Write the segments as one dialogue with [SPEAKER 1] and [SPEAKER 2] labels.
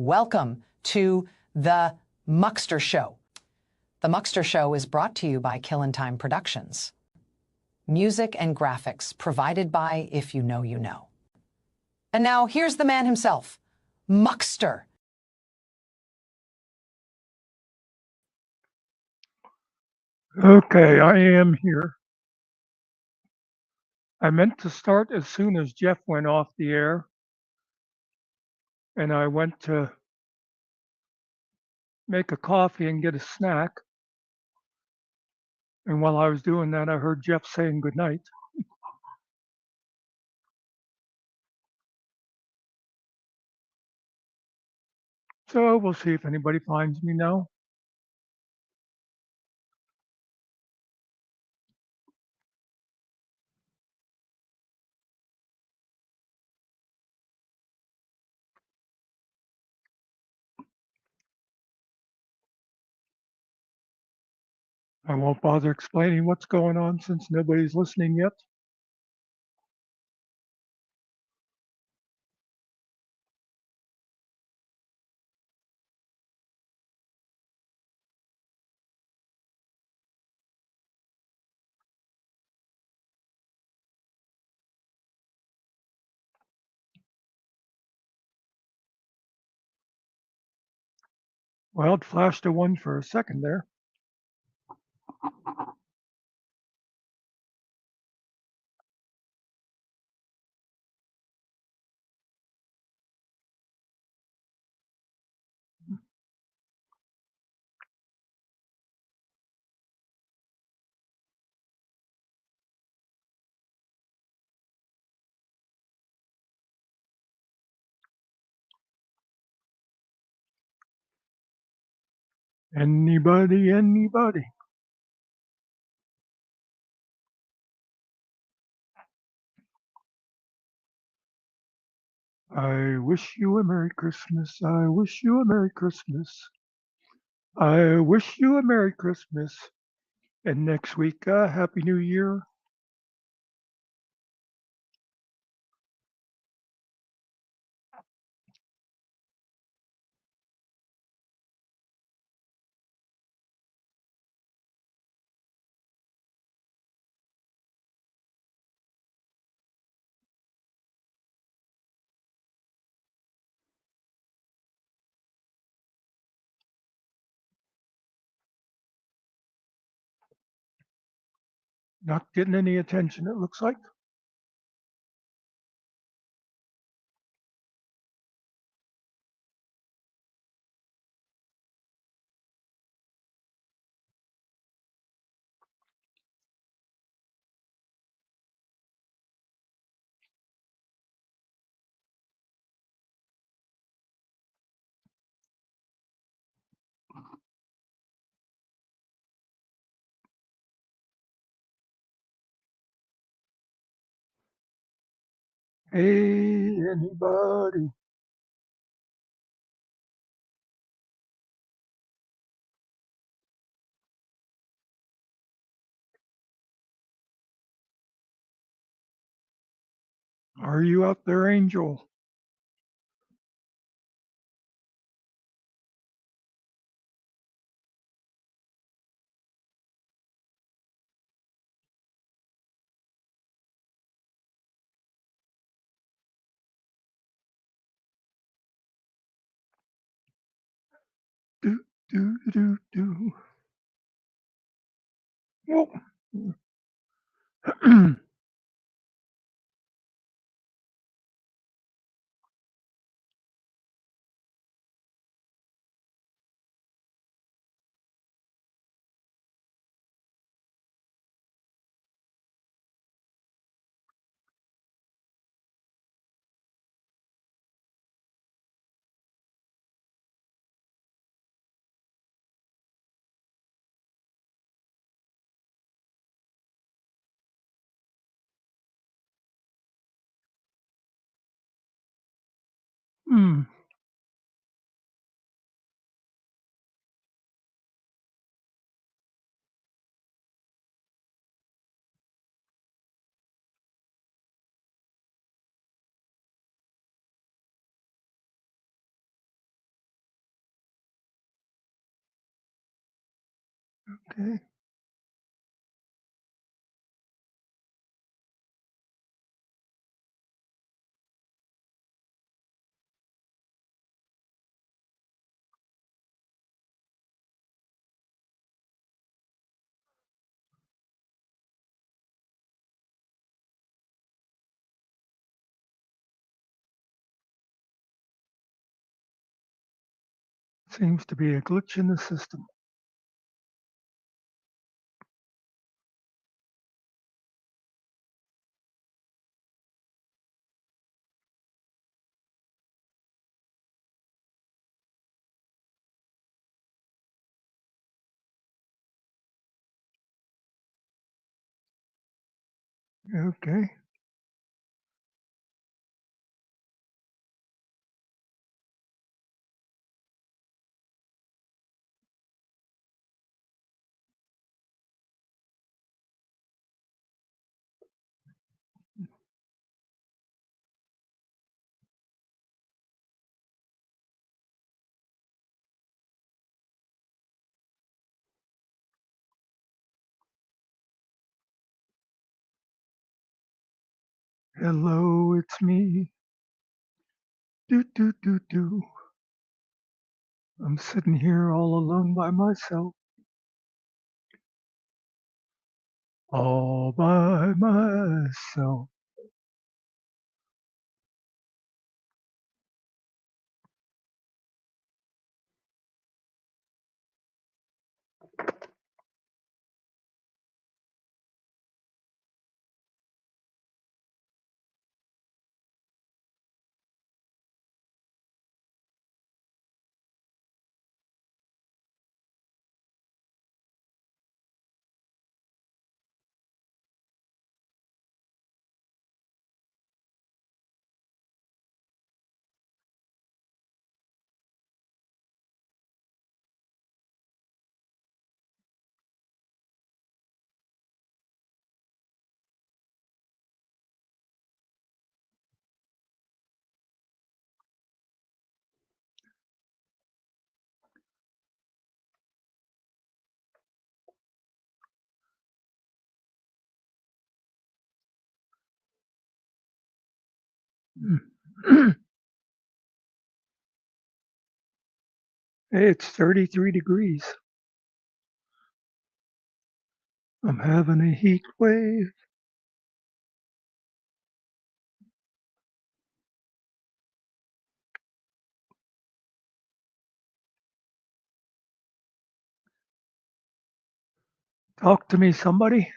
[SPEAKER 1] Welcome to the Muckster Show. The Muckster Show is brought to you by Kill and Time Productions. Music and graphics provided by If You Know, You Know. And now here's the man himself, Muckster.
[SPEAKER 2] Okay, I am here. I meant to start as soon as Jeff went off the air, and I went to make a coffee and get a snack. And while I was doing that, I heard Jeff saying goodnight. So we'll see if anybody finds me now. I won't bother explaining what's going on since nobody's listening yet. Well, it flashed a 1 for a second there. Anybody? I wish you a Merry Christmas. I wish you a Merry Christmas. I wish you a Merry Christmas. And next week, Happy New Year. Not getting any attention, it looks like. Hey, anybody? Are you out there, Angel? Do, do. Well, hmm. Okay. Seems to be a glitch in the system. Okay. Hello, it's me. Do, do, do, do. I'm sitting here all alone by myself. All by myself. It's 33 degrees. I'm having a heat wave. Talk to me, somebody.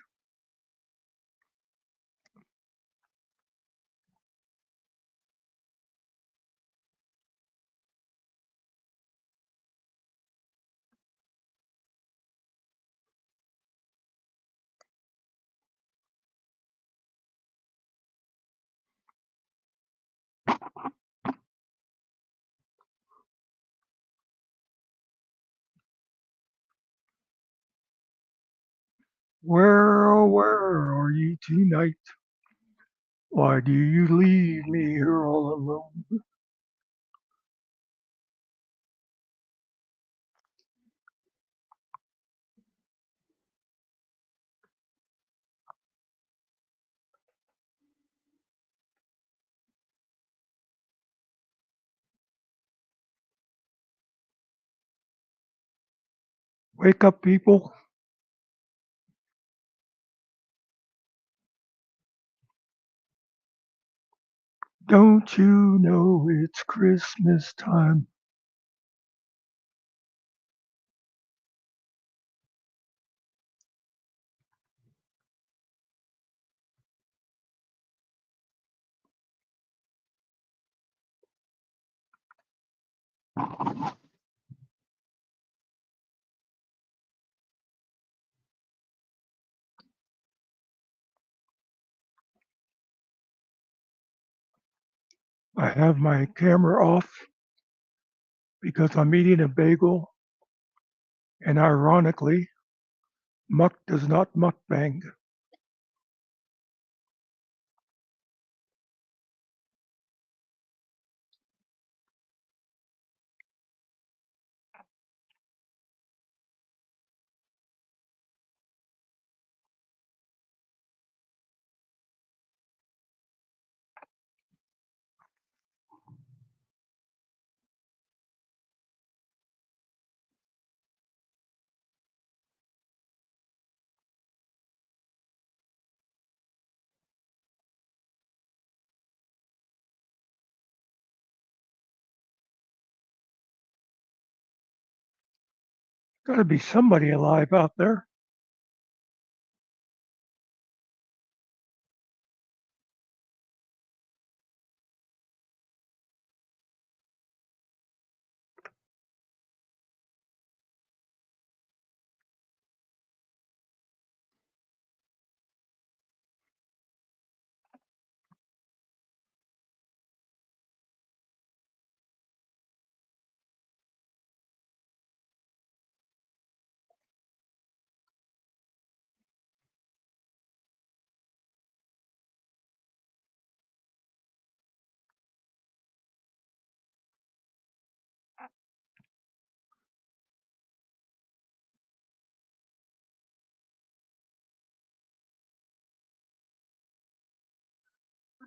[SPEAKER 2] Where, oh, where are you tonight? Why do you leave me here all alone? Wake up, people. Don't you know it's Christmas time? I have my camera off because I'm eating a bagel, and ironically, Muck does not mukbang. Got to be somebody alive out there.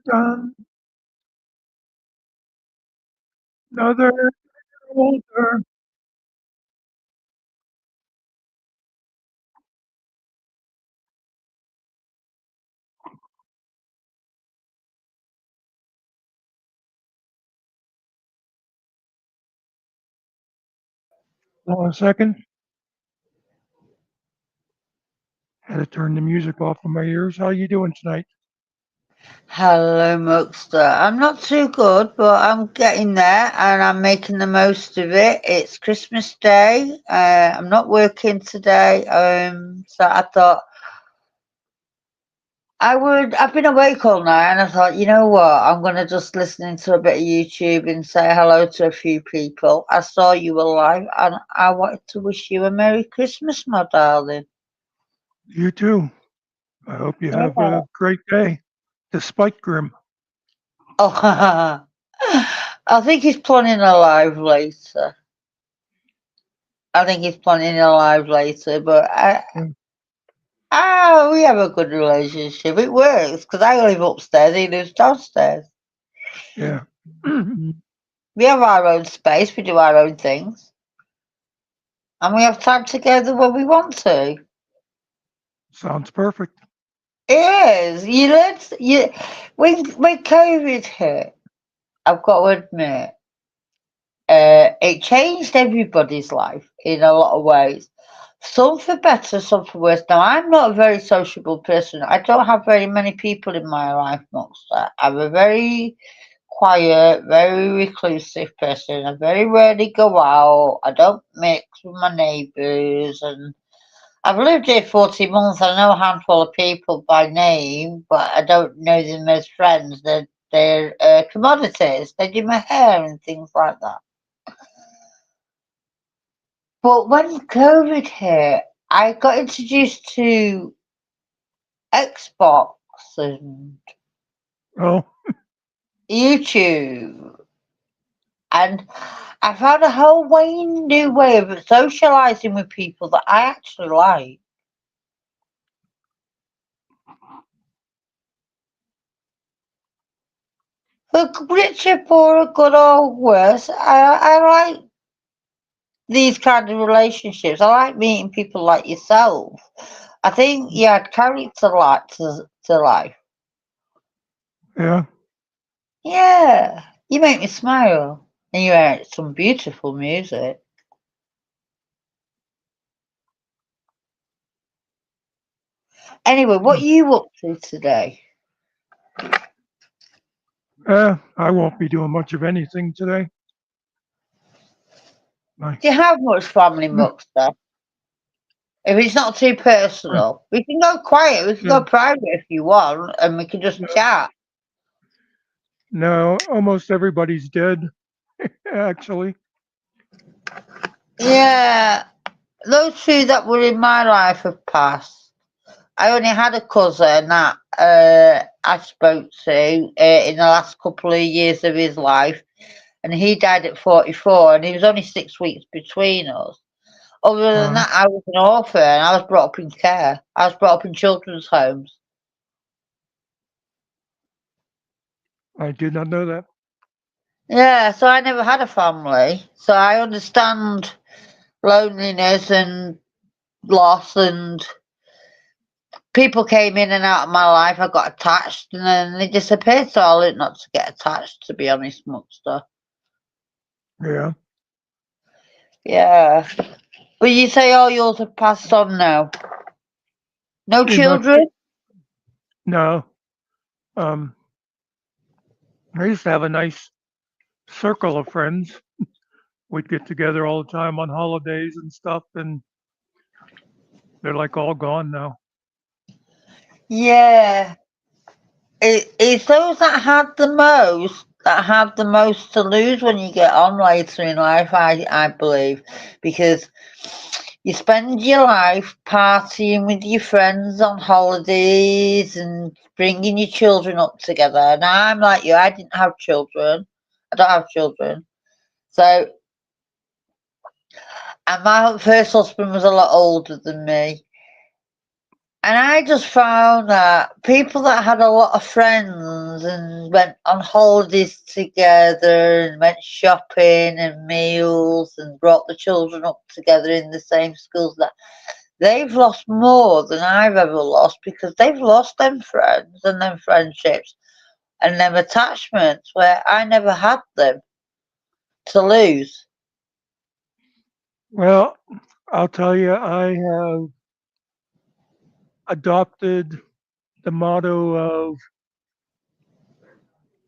[SPEAKER 2] Done. Another older. Hold on a second. Had to turn the music off of my ears. How you doing tonight?
[SPEAKER 3] Hello, Muckster. I'm not too good, but I'm getting there and I'm making the most of it. It's Christmas Day. I'm not working today, so I thought I've been awake all night and I thought, you know what? I'm going to just listen to a bit of YouTube and say hello to a few people. I saw you were live and I wanted to wish you a Merry Christmas, my darling.
[SPEAKER 2] You too. I hope you have
[SPEAKER 3] Yeah.
[SPEAKER 2] a great day, despite grim.
[SPEAKER 3] Oh, I think he's planning a live later. I think he's planning a live later, but we have a good relationship. It works because I live upstairs, he lives downstairs.
[SPEAKER 2] Yeah.
[SPEAKER 3] We have our own space, we do our own things, and we have time together when we want to.
[SPEAKER 2] Sounds perfect.
[SPEAKER 3] It is. When COVID hit, I've got to admit, it changed everybody's life in a lot of ways. Some for better, some for worse. Now, I'm not a very sociable person. I don't have very many people in my life, Muckster. I'm a very quiet, very reclusive person. I very rarely go out. I don't mix with my neighbours. And I've lived here 40 months. I know a handful of people by name, but I don't know them as friends. They're commodities. They do my hair and things like that. But when COVID hit, I got introduced to Xbox and
[SPEAKER 2] Oh,
[SPEAKER 3] YouTube, and I found a whole new way of socializing with people that I actually like. For richer, poorer, good or worse, I like these kind of relationships. I like meeting people like yourself. I think you add character like to life.
[SPEAKER 2] yeah.
[SPEAKER 3] Yeah, you make me smile. And you write some beautiful music. Anyway, what are you up to today?
[SPEAKER 2] I won't be doing much of anything today. I,
[SPEAKER 3] Do you have much family, Muckster? If it's not too personal, we can go quiet. We can go
[SPEAKER 2] no,
[SPEAKER 3] private if you want, and we can just chat.
[SPEAKER 2] no, almost everybody's dead, actually.
[SPEAKER 3] Yeah, those two that were in my life have passed. I only had a cousin that I spoke to in the last couple of years of his life, and he died at 44, and he was only 6 weeks between us. Other than
[SPEAKER 2] Uh,
[SPEAKER 3] that, I was an orphan. I was brought up in care. I was brought up in children's homes.
[SPEAKER 2] I did not know that.
[SPEAKER 3] Yeah, so I never had a family. So I understand loneliness and loss, and people came in and out of my life. I got attached and then they disappeared. So I learned not to get attached, to be honest, Muckster.
[SPEAKER 2] Yeah.
[SPEAKER 3] Yeah. But you say all yours have passed on now. No
[SPEAKER 2] Pretty much.
[SPEAKER 3] children?
[SPEAKER 2] No. Um, I used to have a nice circle of friends. We'd get together all the time on holidays and stuff, and they're like all gone now.
[SPEAKER 3] Yeah. It's those that have the most to lose when you get on later in life, I believe. Because you spend your life partying with your friends on holidays and bringing your children up together. And I'm like you, I didn't have children. I don't have children. So, and my first husband was a lot older than me. And I just found that people that had a lot of friends and went on holidays together and went shopping and meals and brought the children up together in the same schools, that they've lost more than I've ever lost, because they've lost them friends and them friendships and them attachments where I never had them to lose.
[SPEAKER 2] Well, I'll tell you, I have adopted the motto of,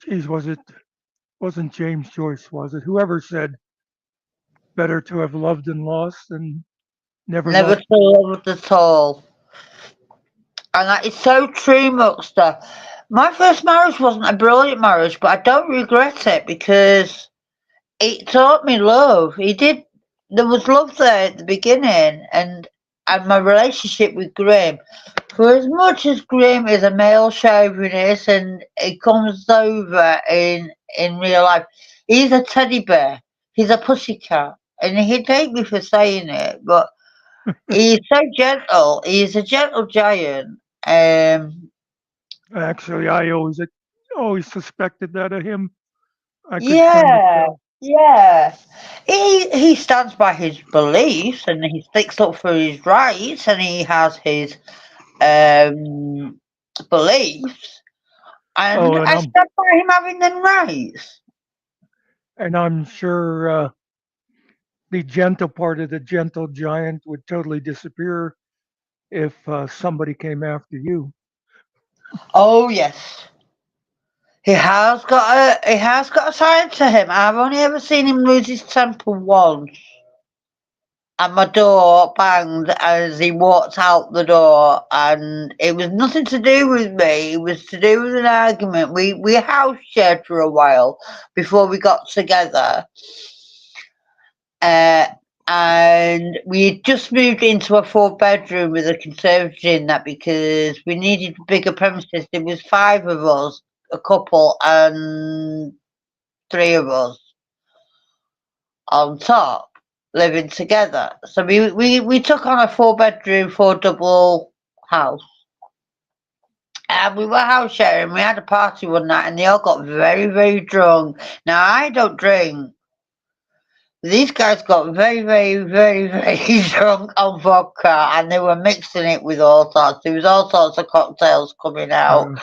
[SPEAKER 2] geez, wasn't James Joyce, was it? Whoever said, better to have loved and lost than never
[SPEAKER 3] Never
[SPEAKER 2] loved.
[SPEAKER 3] to loved at all. And that is so true, Muckster. My first marriage wasn't a brilliant marriage, but I don't regret it because it taught me love. It did. There was love there at the beginning, and my relationship with Graham. For as much as Graham is a male chauvinist and it comes over in real life, he's a teddy bear. He's a pussycat, and he'd hate me for saying it, but he's so gentle. He's a gentle giant.
[SPEAKER 2] Actually, I always suspected that of him. I could kind of
[SPEAKER 3] Yeah,
[SPEAKER 2] tell.
[SPEAKER 3] yeah. He stands by his beliefs and he sticks up for his rights and he has his um beliefs, and
[SPEAKER 2] Oh,
[SPEAKER 3] I stand by him having them rights.
[SPEAKER 2] I'm sure the gentle part of the gentle giant would totally disappear if somebody came after you.
[SPEAKER 3] Oh yes. He has got a side to him. I've only ever seen him lose his temper once. And my door banged as he walked out the door, and it was nothing to do with me. It was to do with an argument. We house shared for a while before we got together, uh, and we had just moved into a 4-bedroom with a conservatory in that because we needed bigger premises. There was 5 of us, a couple, and 3 of us on top living together. So we took on a 4-bedroom, 4 double house. And we were house sharing. We had a party one night and they all got very, very drunk. Now I don't drink. These guys got very, very, very, very drunk on vodka and they were mixing it with all sorts. There was all sorts of cocktails coming out.
[SPEAKER 2] Uh,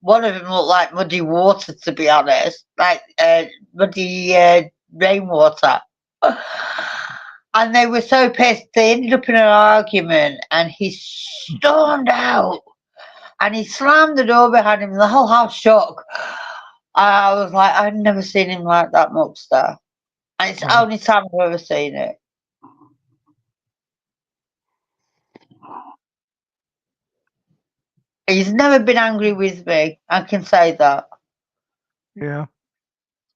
[SPEAKER 3] One of them looked like muddy water, to be honest, like muddy rainwater. And they were so pissed, they ended up in an argument, and he stormed out and he slammed the door behind him, and the whole house shook. I was like, I've never seen him like that, Muckster. And it's the
[SPEAKER 2] uh,
[SPEAKER 3] only time I've ever seen it. He's never been angry with me, I can say that.
[SPEAKER 2] yeah.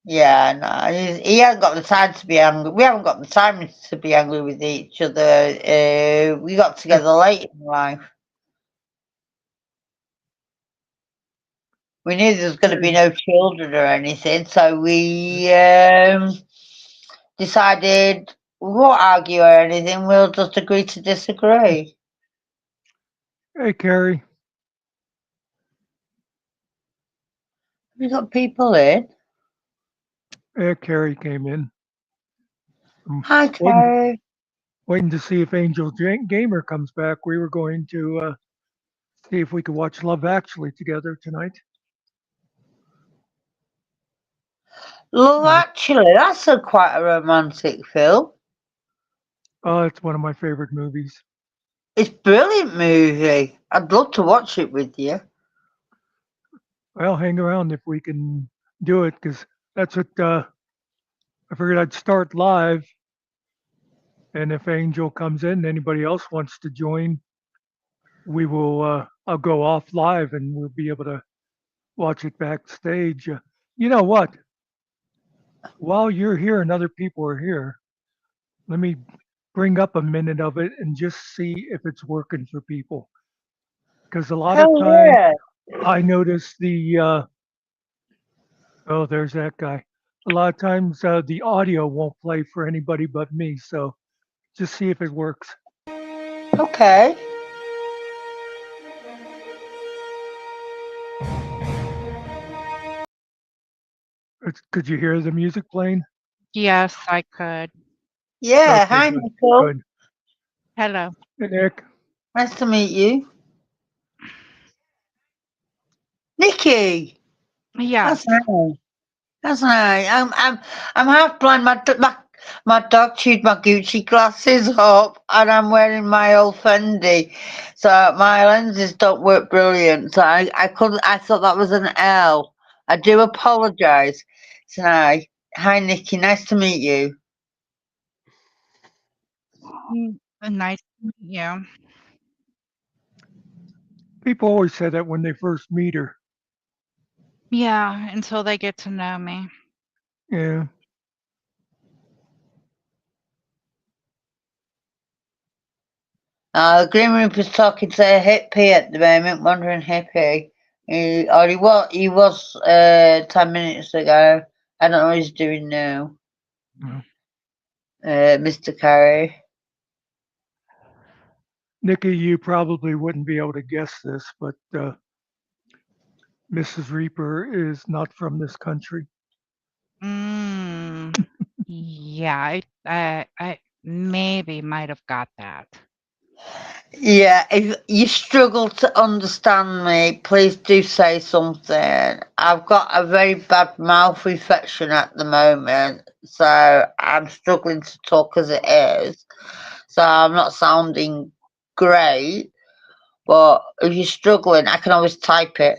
[SPEAKER 3] Yeah, no, he hasn't got the time to be angry. We haven't got the time to be angry with each other. We got together late in life. We knew there was going to be
[SPEAKER 2] Hey,
[SPEAKER 3] no children or anything, so we decided we won't argue or anything. We'll just agree to disagree.
[SPEAKER 2] hey, Carrie.
[SPEAKER 3] We got people in.
[SPEAKER 2] Yeah, Carrie came in. I'm
[SPEAKER 3] Hi,
[SPEAKER 2] waiting,
[SPEAKER 3] Terry.
[SPEAKER 2] waiting to see if Angel Gamer comes back. We were going to see if we could watch Love Actually together tonight.
[SPEAKER 3] Love
[SPEAKER 2] Uh,
[SPEAKER 3] Actually, that's quite a romantic film.
[SPEAKER 2] Oh, it's one of my favorite movies.
[SPEAKER 3] It's a brilliant movie. I'd love to watch it with you.
[SPEAKER 2] Well, hang around if we can do it, because that's what I figured I'd start live. And if Angel comes in, anybody else wants to join, we will. I'll go off live, and we'll be able to watch it backstage. You know what? While you're here and other people are here, let me bring up a minute of it and just see if it's working for people. Because a lot of
[SPEAKER 3] Hell
[SPEAKER 2] time
[SPEAKER 3] yeah.
[SPEAKER 2] I notice oh, there's that guy. A lot of times the audio won't play for anybody but me. So just see if it works.
[SPEAKER 3] Okay.
[SPEAKER 2] Could you hear the music playing?
[SPEAKER 4] Yes, I could.
[SPEAKER 3] Yeah.
[SPEAKER 2] Okay,
[SPEAKER 3] Hi,
[SPEAKER 2] good,
[SPEAKER 3] Nicole.
[SPEAKER 2] good.
[SPEAKER 4] Hello.
[SPEAKER 2] Hey, Nick.
[SPEAKER 3] Nice to meet you. Nikki.
[SPEAKER 4] Yes.
[SPEAKER 3] That's nice. That's nice. I'm half blind. My dog chewed my Gucci glasses up, and I'm wearing my old Fendi, so my lenses don't work brilliant. So I couldn't. I thought that was an L. I do apologise. So hi, Nikki. Nice to meet you.
[SPEAKER 4] Nice to meet you.
[SPEAKER 2] People always say that when they first meet her.
[SPEAKER 4] Yeah, until they get to know me.
[SPEAKER 2] Yeah.
[SPEAKER 3] Green Reaper is talking to a hippie at the moment, wandering hippie. He was 10 minutes ago. I don't know what he's doing now.
[SPEAKER 2] Yeah.
[SPEAKER 3] Mr. Carey.
[SPEAKER 2] Nikki, you probably wouldn't be able to guess this, but Mrs. Reaper is not from this country.
[SPEAKER 4] Mm, yeah, I maybe might have got that.
[SPEAKER 3] Yeah, if you struggle to understand me, please do say something. I've got a very bad mouth infection at the moment, so I'm struggling to talk as it is. So I'm not sounding great, but if you're struggling, I can always type it.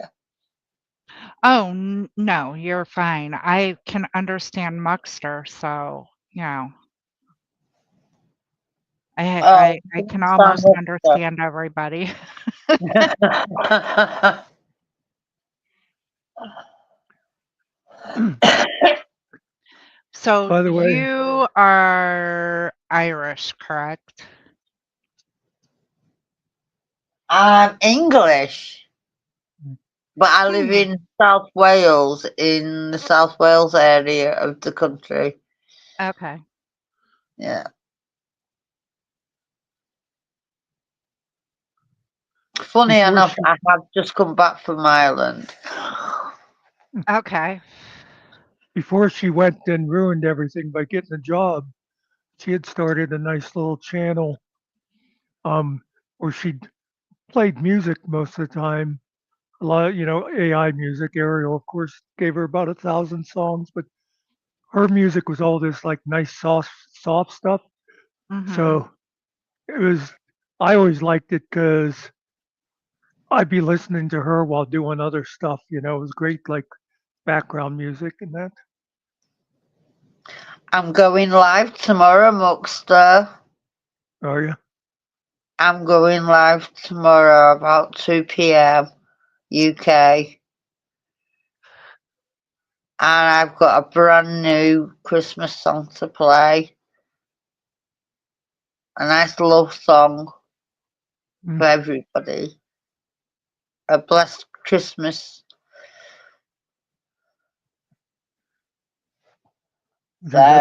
[SPEAKER 4] Oh, no, you're fine. I can understand Muckster, so, you know,
[SPEAKER 3] Oh,
[SPEAKER 4] I can
[SPEAKER 3] sound
[SPEAKER 4] almost
[SPEAKER 3] Worcester.
[SPEAKER 4] understand everybody. So
[SPEAKER 2] By the way,
[SPEAKER 4] you are Irish, correct?
[SPEAKER 3] I'm English, but I live
[SPEAKER 4] Hmm.
[SPEAKER 3] in South Wales, in the South Wales area of the country.
[SPEAKER 4] Okay.
[SPEAKER 3] Yeah. Funny
[SPEAKER 2] before
[SPEAKER 3] enough,
[SPEAKER 2] she
[SPEAKER 3] I have just come back from Ireland.
[SPEAKER 4] Okay.
[SPEAKER 2] before she went and ruined everything by getting a job, she had started a nice little channel where she played music most of the time. A lot of, AI music. Ariel, of course, gave her about 1,000 songs, but her music was all this like nice soft stuff.
[SPEAKER 4] Mhm.
[SPEAKER 2] So it was. I always liked it because I'd be listening to her while doing other stuff. It was great, like background music and that.
[SPEAKER 3] I'm going live tomorrow, Muckster.
[SPEAKER 2] Are you?
[SPEAKER 3] I'm going live tomorrow about 2 p.m. UK. And I've got a brand new Christmas song to play. A nice love song
[SPEAKER 2] Mm.
[SPEAKER 3] for everybody. A blessed Christmas.
[SPEAKER 2] Geez,
[SPEAKER 3] So
[SPEAKER 2] it'll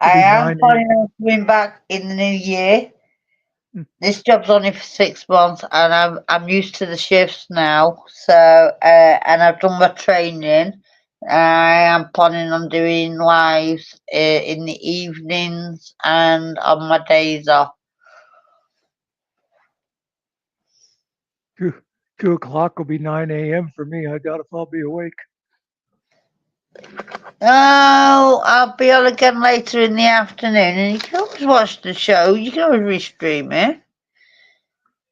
[SPEAKER 3] I
[SPEAKER 2] be
[SPEAKER 3] am
[SPEAKER 2] 9
[SPEAKER 3] planning on coming back in the new year.
[SPEAKER 2] Mm.
[SPEAKER 3] This job's only for 6 months, and I'm used to the shifts now. So and I've done my training. I am planning on doing lives in the evenings and on my days off.
[SPEAKER 2] 2 o'clock will be 9 a.m. for me. I doubt if I'll be awake.
[SPEAKER 3] Oh, I'll be on again later in the afternoon, and you can always watch the show. You can always restream it.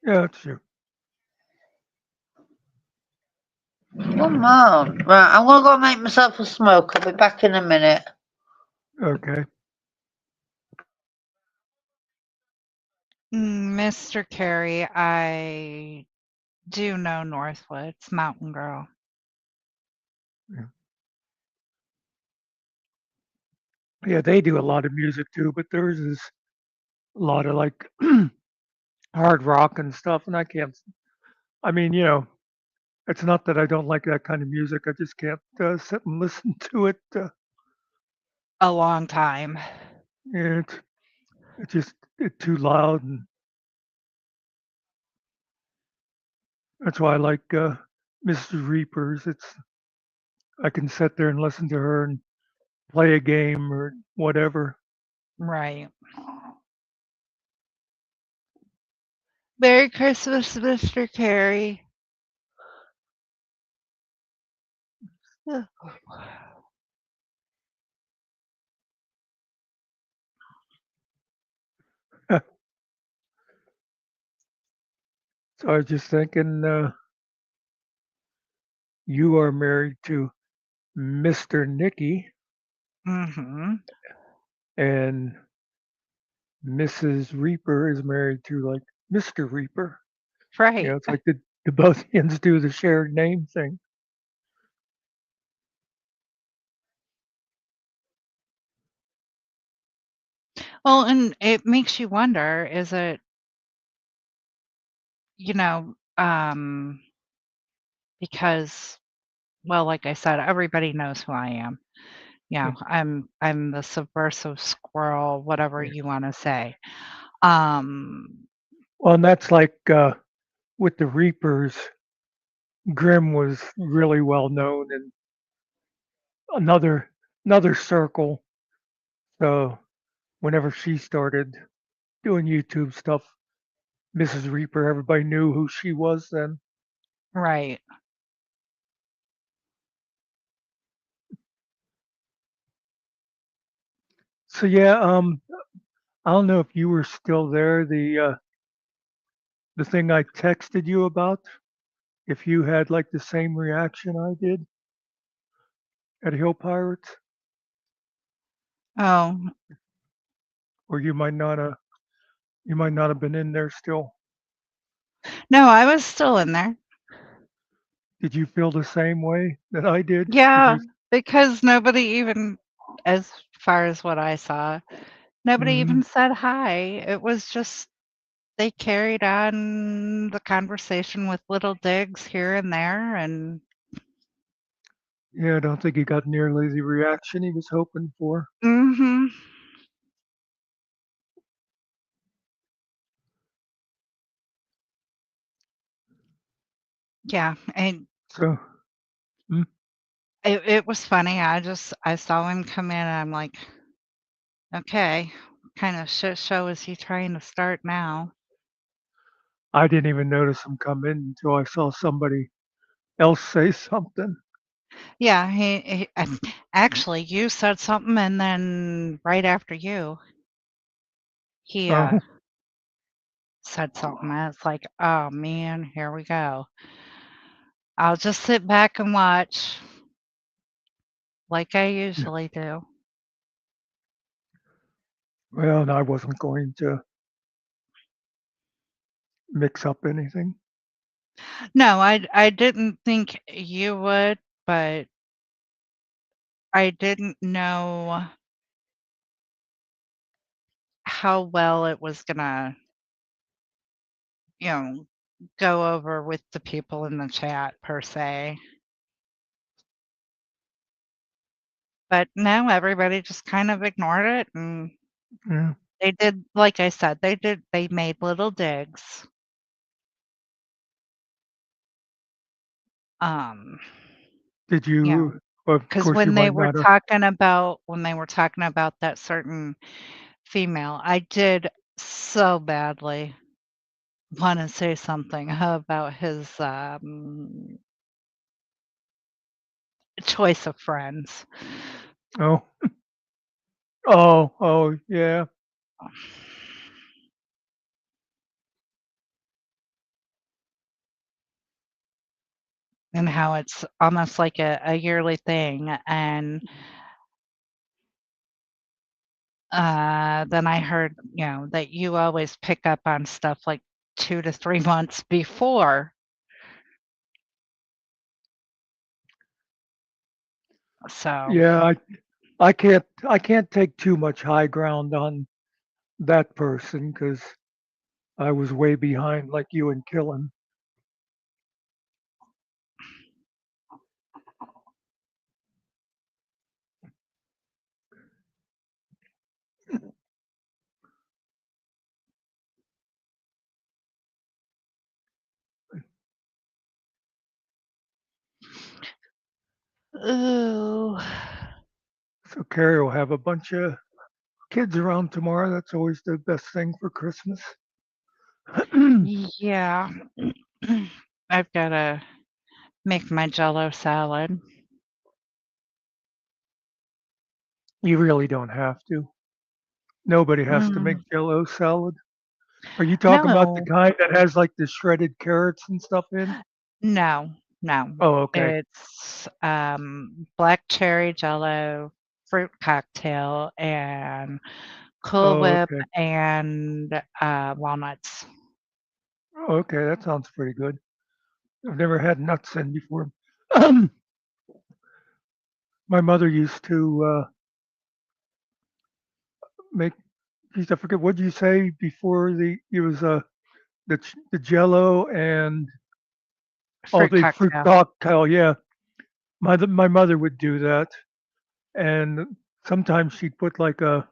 [SPEAKER 2] Yeah, that's true.
[SPEAKER 3] Come on. Right, I'm going to go make myself a smoke. I'll be back in a minute.
[SPEAKER 2] Okay.
[SPEAKER 4] Mr. Carey, I do know Northwoods, Mountain Girl.
[SPEAKER 2] Yeah, they do a lot of music too, but theirs is a lot of like hard rock and stuff, and I can't. I mean, it's not that I don't like that kind of music. I just can't sit and listen to it.
[SPEAKER 4] A long time.
[SPEAKER 2] It's just too loud, and that's why I like Mrs. Reapers. I can sit there and listen to her and play a game or whatever.
[SPEAKER 4] Right. Merry Christmas, Mr. Carey.
[SPEAKER 2] So I was just thinking, you are married to Mr. Nicky,
[SPEAKER 4] Mm-hmm.
[SPEAKER 2] and Mrs. Reaper is married to like Mr. Reaper.
[SPEAKER 4] Right.
[SPEAKER 2] It's like the both ends do the shared name thing.
[SPEAKER 4] Well, and it makes you wonder, is it, you know, because, well, like I said, everybody knows who I am.
[SPEAKER 2] Yeah,
[SPEAKER 4] I'm the subversive squirrel, whatever
[SPEAKER 2] yeah.
[SPEAKER 4] you want to say. Um,
[SPEAKER 2] Well, and that's like with the Reapers, Grimm was really well known in another circle. So whenever she started doing YouTube stuff, Mrs. Reaper, everybody knew who she was then.
[SPEAKER 4] right.
[SPEAKER 2] So yeah, I don't know if you were still there. The thing I texted you about, if you had like the same reaction I did at Hill Pirates,
[SPEAKER 4] Oh,
[SPEAKER 2] or you might not have been in there still.
[SPEAKER 4] no, I was still in there.
[SPEAKER 2] Did you feel the same way that I did? Did
[SPEAKER 4] Yeah,
[SPEAKER 2] you?
[SPEAKER 4] because nobody even, as far as what I saw, nobody
[SPEAKER 2] Mhm.
[SPEAKER 4] even said hi. It was just they carried on the conversation with little digs here and there, and
[SPEAKER 2] Yeah, I don't think he got nearly the reaction he was hoping for.
[SPEAKER 4] mhm, yeah, and
[SPEAKER 2] So, mm,
[SPEAKER 4] it was funny. I saw him come in, and I'm like, okay, kind of shit show is he trying to start now?
[SPEAKER 2] I didn't even notice him come in until I saw somebody else say something.
[SPEAKER 4] Yeah, he actually you said something, and then right after you, he
[SPEAKER 2] Oh,
[SPEAKER 4] said something. And it's like, oh man, here we go. I'll just sit back and watch like I usually do.
[SPEAKER 2] well, and I wasn't going to mix up anything.
[SPEAKER 4] No, I didn't think you would, but I didn't know how well it was gonna, you know, go over with the people in the chat per se. But no, everybody just kind of ignored it, and
[SPEAKER 2] Yeah.
[SPEAKER 4] they did, like I said, they made little digs. Um,
[SPEAKER 2] Did
[SPEAKER 4] you know,
[SPEAKER 2] you? Well, of
[SPEAKER 4] because
[SPEAKER 2] course, you might not have.
[SPEAKER 4] when they were talking about that certain female, I did so badly wanna say something about his, choice of friends.
[SPEAKER 2] Oh. Oh, yeah.
[SPEAKER 4] And how it's almost like a yearly thing, and then I heard, that you always pick up on stuff like 2 to 3 months before. So,
[SPEAKER 2] Yeah, I can't take too much high ground on that person because I was way behind like you and Killen.
[SPEAKER 4] ooh.
[SPEAKER 2] So Carrie will have a bunch of kids around tomorrow. That's always the best thing for Christmas.
[SPEAKER 4] Yeah. I've gotta make my Jell-O salad.
[SPEAKER 2] You really don't have to. Nobody has to make
[SPEAKER 4] Mm,
[SPEAKER 2] Jello salad. Are you talking about the
[SPEAKER 4] no.
[SPEAKER 2] kind that has like the shredded carrots and stuff in?
[SPEAKER 4] No, no.
[SPEAKER 2] Oh, okay.
[SPEAKER 4] It's, black cherry Jell-O, fruit cocktail, and Cool
[SPEAKER 2] Oh,
[SPEAKER 4] Whip,
[SPEAKER 2] okay.
[SPEAKER 4] and, walnuts.
[SPEAKER 2] Oh, okay. That sounds pretty good. I've never had nuts in before. My mother used to make. Geez, I forget what you say before the. It was the Jello and
[SPEAKER 4] Fruit
[SPEAKER 2] the fruit
[SPEAKER 4] cocktail.
[SPEAKER 2] cocktail. Yeah, my mother would do that, and sometimes she'd put like a.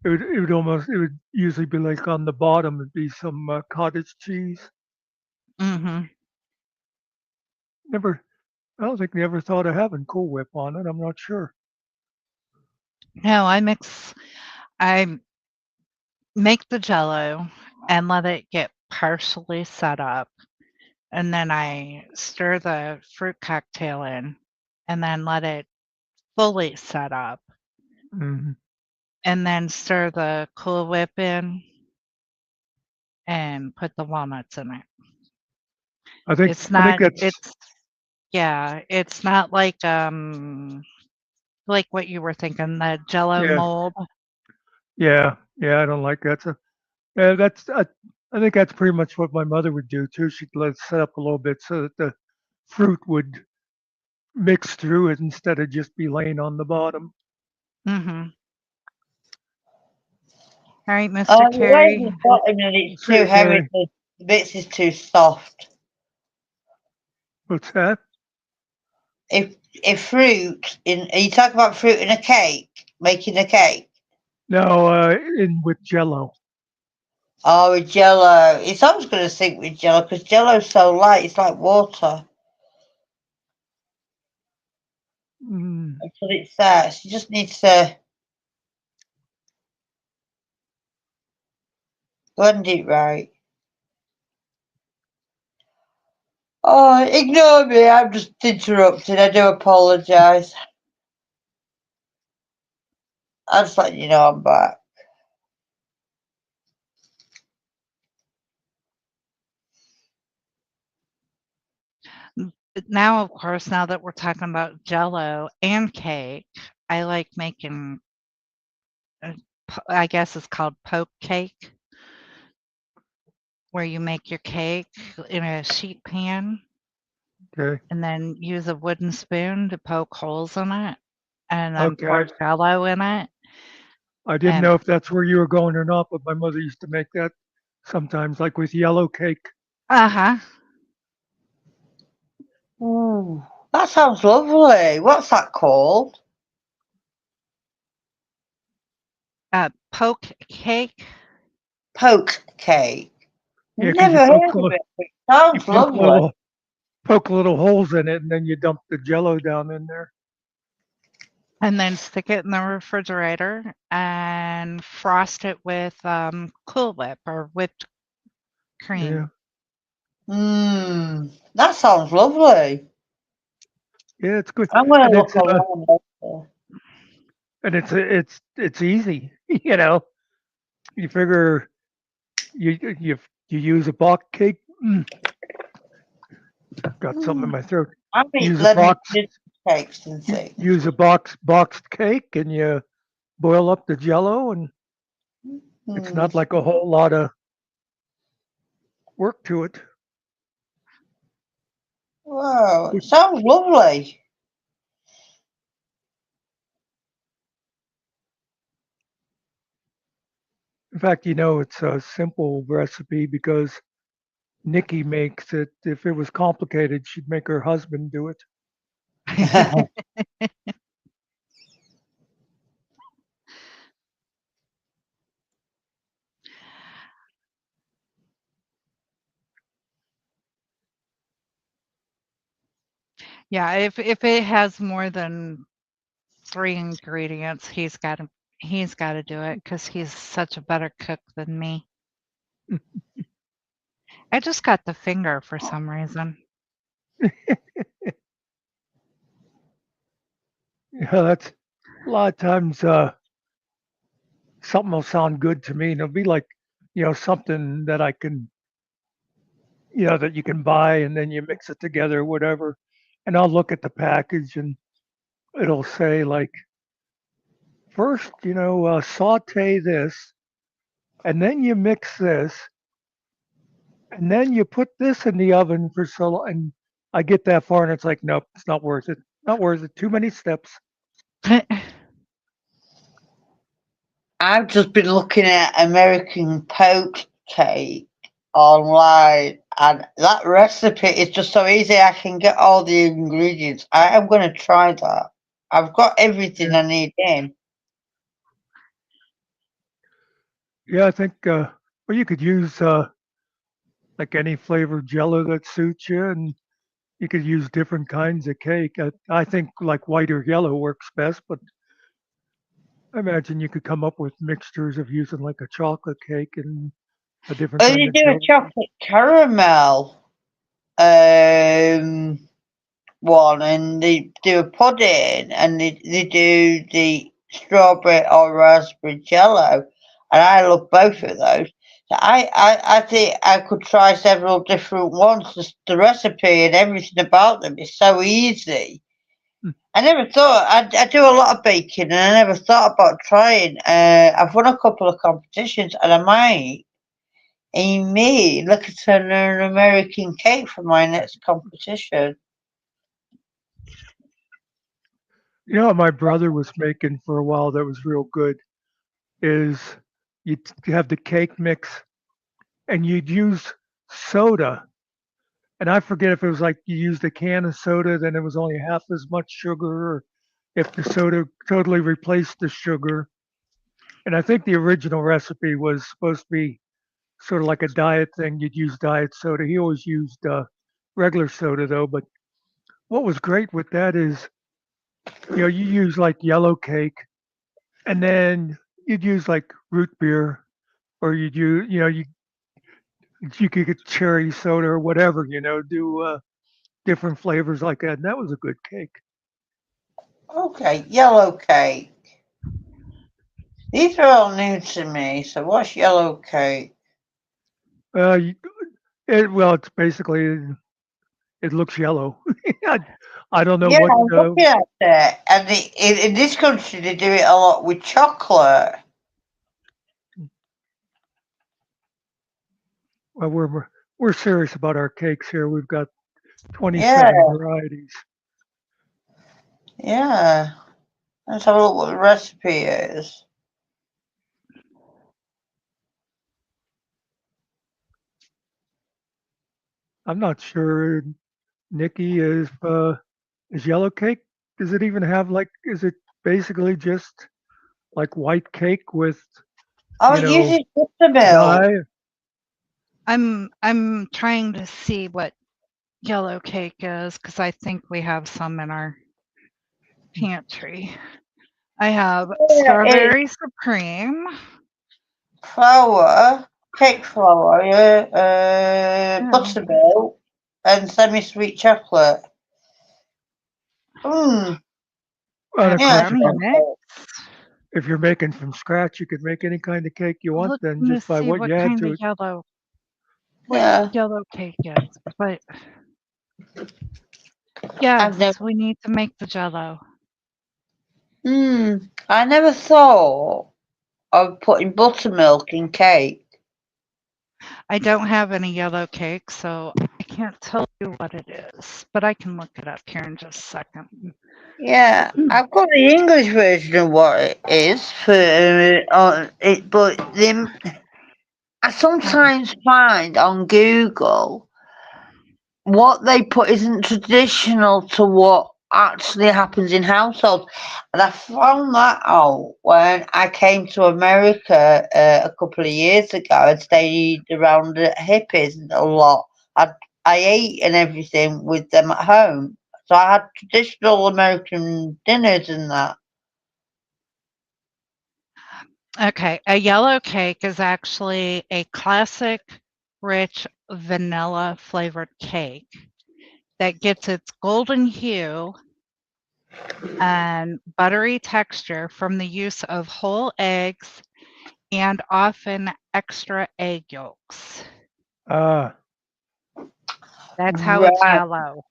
[SPEAKER 2] It would usually be like on the bottom. It'd be some cottage cheese.
[SPEAKER 4] Mhm.
[SPEAKER 2] Never. I don't think they ever thought of having Cool Whip on it. I'm not sure.
[SPEAKER 4] No, I make the Jell-O and let it get partially set up, and then I stir the fruit cocktail in, and then let it fully set up,
[SPEAKER 2] Hmm.
[SPEAKER 4] and then stir the Cool Whip in and put the walnuts in it. It's
[SPEAKER 2] I think
[SPEAKER 4] not
[SPEAKER 2] that's
[SPEAKER 4] it's yeah, it's not like what you were thinking, the Jell-O
[SPEAKER 2] yeah,
[SPEAKER 4] mold.
[SPEAKER 2] yeah. I don't like that. So, yeah, I think that's pretty much what my mother would do too. She'd let it set up a little bit so that the fruit would mix through it instead of just be laying on the bottom.
[SPEAKER 4] Mhm. Alright, Mr.
[SPEAKER 3] Oh, where's
[SPEAKER 4] Carey.
[SPEAKER 3] the bottom and it's
[SPEAKER 2] Okay,
[SPEAKER 3] too heavy,
[SPEAKER 2] Carrie,
[SPEAKER 3] the bits is too soft.
[SPEAKER 2] what's that?
[SPEAKER 3] If fruit in, are you talking about fruit in a cake? Making a cake?
[SPEAKER 2] No, in with Jello.
[SPEAKER 3] Oh, with Jello. It's always going to sink with Jello because Jello's so light. It's like water.
[SPEAKER 2] Mm,
[SPEAKER 3] That's what it says. You just need to blend it right. Oh, ignore me. I'm just interrupting. I do apologise. I'm just letting you know I'm back.
[SPEAKER 4] Now, of course, now that we're talking about Jell-O and cake, I like making, I guess it's called poke cake, where you make your cake in a sheet pan
[SPEAKER 2] okay,
[SPEAKER 4] and then use a wooden spoon to poke holes in it and then
[SPEAKER 2] okay.
[SPEAKER 4] pour Jell-O in it.
[SPEAKER 2] I didn't
[SPEAKER 4] And
[SPEAKER 2] know if that's where you were going or not, but my mother used to make that sometimes, like with yellow cake.
[SPEAKER 4] uh-huh,
[SPEAKER 3] Ooh, that sounds lovely. What's that called?
[SPEAKER 4] poke cake.
[SPEAKER 3] Poke cake.
[SPEAKER 2] Yeah, because
[SPEAKER 3] Never heard of it. It
[SPEAKER 2] you
[SPEAKER 3] sounds lovely.
[SPEAKER 2] poke little holes in it, and then you dump the Jello down in there.
[SPEAKER 4] And then stick it in the refrigerator and frost it with Cool Whip or whipped
[SPEAKER 2] Yeah,
[SPEAKER 4] cream.
[SPEAKER 3] That sounds lovely.
[SPEAKER 2] Yeah, it's good,
[SPEAKER 3] I'm going
[SPEAKER 2] and
[SPEAKER 3] to look around later.
[SPEAKER 2] it's easy. You know, you figure you use a box cake. Got something in my throat.
[SPEAKER 3] I make
[SPEAKER 2] Use a
[SPEAKER 3] lemon
[SPEAKER 2] box.
[SPEAKER 3] ginger cakes and things.
[SPEAKER 2] Use a boxed cake, and you boil up the Jello, and it's
[SPEAKER 3] Hmm.
[SPEAKER 2] not like a whole lot of work to it.
[SPEAKER 3] Wow, it sounds lovely.
[SPEAKER 2] In fact, you know, it's a simple recipe because Nikki makes it. If it was complicated, she'd make her husband do it.
[SPEAKER 4] Yeah, if it has more than 3 ingredients, he's gotta do it because he's such a better cook than me. I just got the finger for some reason.
[SPEAKER 2] Yeah, that's a lot of times something will sound good to me, and it'll be like, you know, something that I can, you know, that you can buy, and then you mix it together, whatever. And I'll look at the package, and it'll say like, first, you know, saute this, and then you mix this, and then you put this in the oven for so long. And I get that far, and it's like, nope, it's not worth it. Not worth it. Too many steps.
[SPEAKER 3] I've just been looking at American poached cake online, and that recipe is just so easy. I can get all the ingredients. I am going to try that. I've got everything
[SPEAKER 2] Yeah,
[SPEAKER 3] I need in.
[SPEAKER 2] yeah, I think, well, you could use like any flavored Jello that suits you, and you could use different kinds of cake. I think like white or yellow works best, but I imagine you could come up with mixtures of using like a chocolate cake and a different
[SPEAKER 3] Oh,
[SPEAKER 2] kind
[SPEAKER 3] you
[SPEAKER 2] of
[SPEAKER 3] do a
[SPEAKER 2] Jello.
[SPEAKER 3] chocolate caramel um, one, and they do a pudding, and they do the strawberry or raspberry jello, and I love both of those. So I think I could try several different ones. The recipe and everything about them is so easy.
[SPEAKER 2] Mm.
[SPEAKER 3] I never thought I do a lot of baking, and I never thought about trying. I've won a couple of competitions, and I might. And me look at an American cake for my next competition.
[SPEAKER 2] You know what my brother was making for a while that was real good is you'd have the cake mix and you'd use soda. And I forget if it was like you used a can of soda, then it was only half as much sugar, or if the soda totally replaced the sugar. And I think the original recipe was supposed to be sort of like a diet thing. You'd use diet soda. He always used regular soda though. But what was great with that is, you know, you use like yellow cake, and then you'd use like root beer, or you know, you could get cherry soda or whatever, you know, do different flavors like that. And that was a good cake.
[SPEAKER 3] Okay, yellow cake. These are all new to me. So what's yellow cake?
[SPEAKER 2] Uh, you- well, it's basically it looks yellow. I, I don't know
[SPEAKER 3] Yeah,
[SPEAKER 2] what.
[SPEAKER 3] I'm looking at it, and in this country they do it a lot with chocolate.
[SPEAKER 2] Well, we're serious about our cakes here. We've got
[SPEAKER 3] Yeah,
[SPEAKER 2] 27 varieties.
[SPEAKER 3] yeah. Let's have a look what the recipe is.
[SPEAKER 2] I'm not sure, Nikki, is yellow cake. Does it even have like? Is it basically just like white cake with,
[SPEAKER 3] Oh,
[SPEAKER 2] you
[SPEAKER 3] it
[SPEAKER 2] know,
[SPEAKER 3] uses buttermilk.
[SPEAKER 2] dye?
[SPEAKER 4] I'm trying to see what yellow cake is because I think we have some in our pantry. I have
[SPEAKER 3] Yeah, it's
[SPEAKER 4] strawberry supreme.
[SPEAKER 3] flour, cake flour, yeah,
[SPEAKER 4] Oh,
[SPEAKER 3] buttermilk, and semi-sweet chocolate. Mm,
[SPEAKER 2] And of
[SPEAKER 3] yeah,
[SPEAKER 2] course,
[SPEAKER 4] Macaroni mix.
[SPEAKER 2] if you're making from scratch, you could make any kind of cake you want then,
[SPEAKER 4] Looking to
[SPEAKER 2] just by
[SPEAKER 4] see
[SPEAKER 2] what
[SPEAKER 4] what
[SPEAKER 2] you add
[SPEAKER 4] kind
[SPEAKER 2] to
[SPEAKER 4] of
[SPEAKER 2] it.
[SPEAKER 3] yeah.
[SPEAKER 4] yellow cake is. But
[SPEAKER 3] I've never.
[SPEAKER 4] yes, we need to make the Jello.
[SPEAKER 3] I never thought of putting buttermilk in cake.
[SPEAKER 4] I don't have any yellow cake, so I can't tell you what it is, but I can look it up here in just a second.
[SPEAKER 3] Yeah, I've got the English version of what it is for it, but then I sometimes find on Google what they put isn't traditional to what actually happens in households. And I found that out when I came to America a couple of years ago and stayed around the hippies a lot. I ate and everything with them at home. So I had traditional American dinners and that.
[SPEAKER 4] Okay, a yellow cake is actually a classic, rich vanilla flavored cake that gets its golden hue and buttery texture from the use of whole eggs and often extra egg yolks.
[SPEAKER 2] Ah,
[SPEAKER 4] That's how it's
[SPEAKER 3] Right.
[SPEAKER 4] yellow.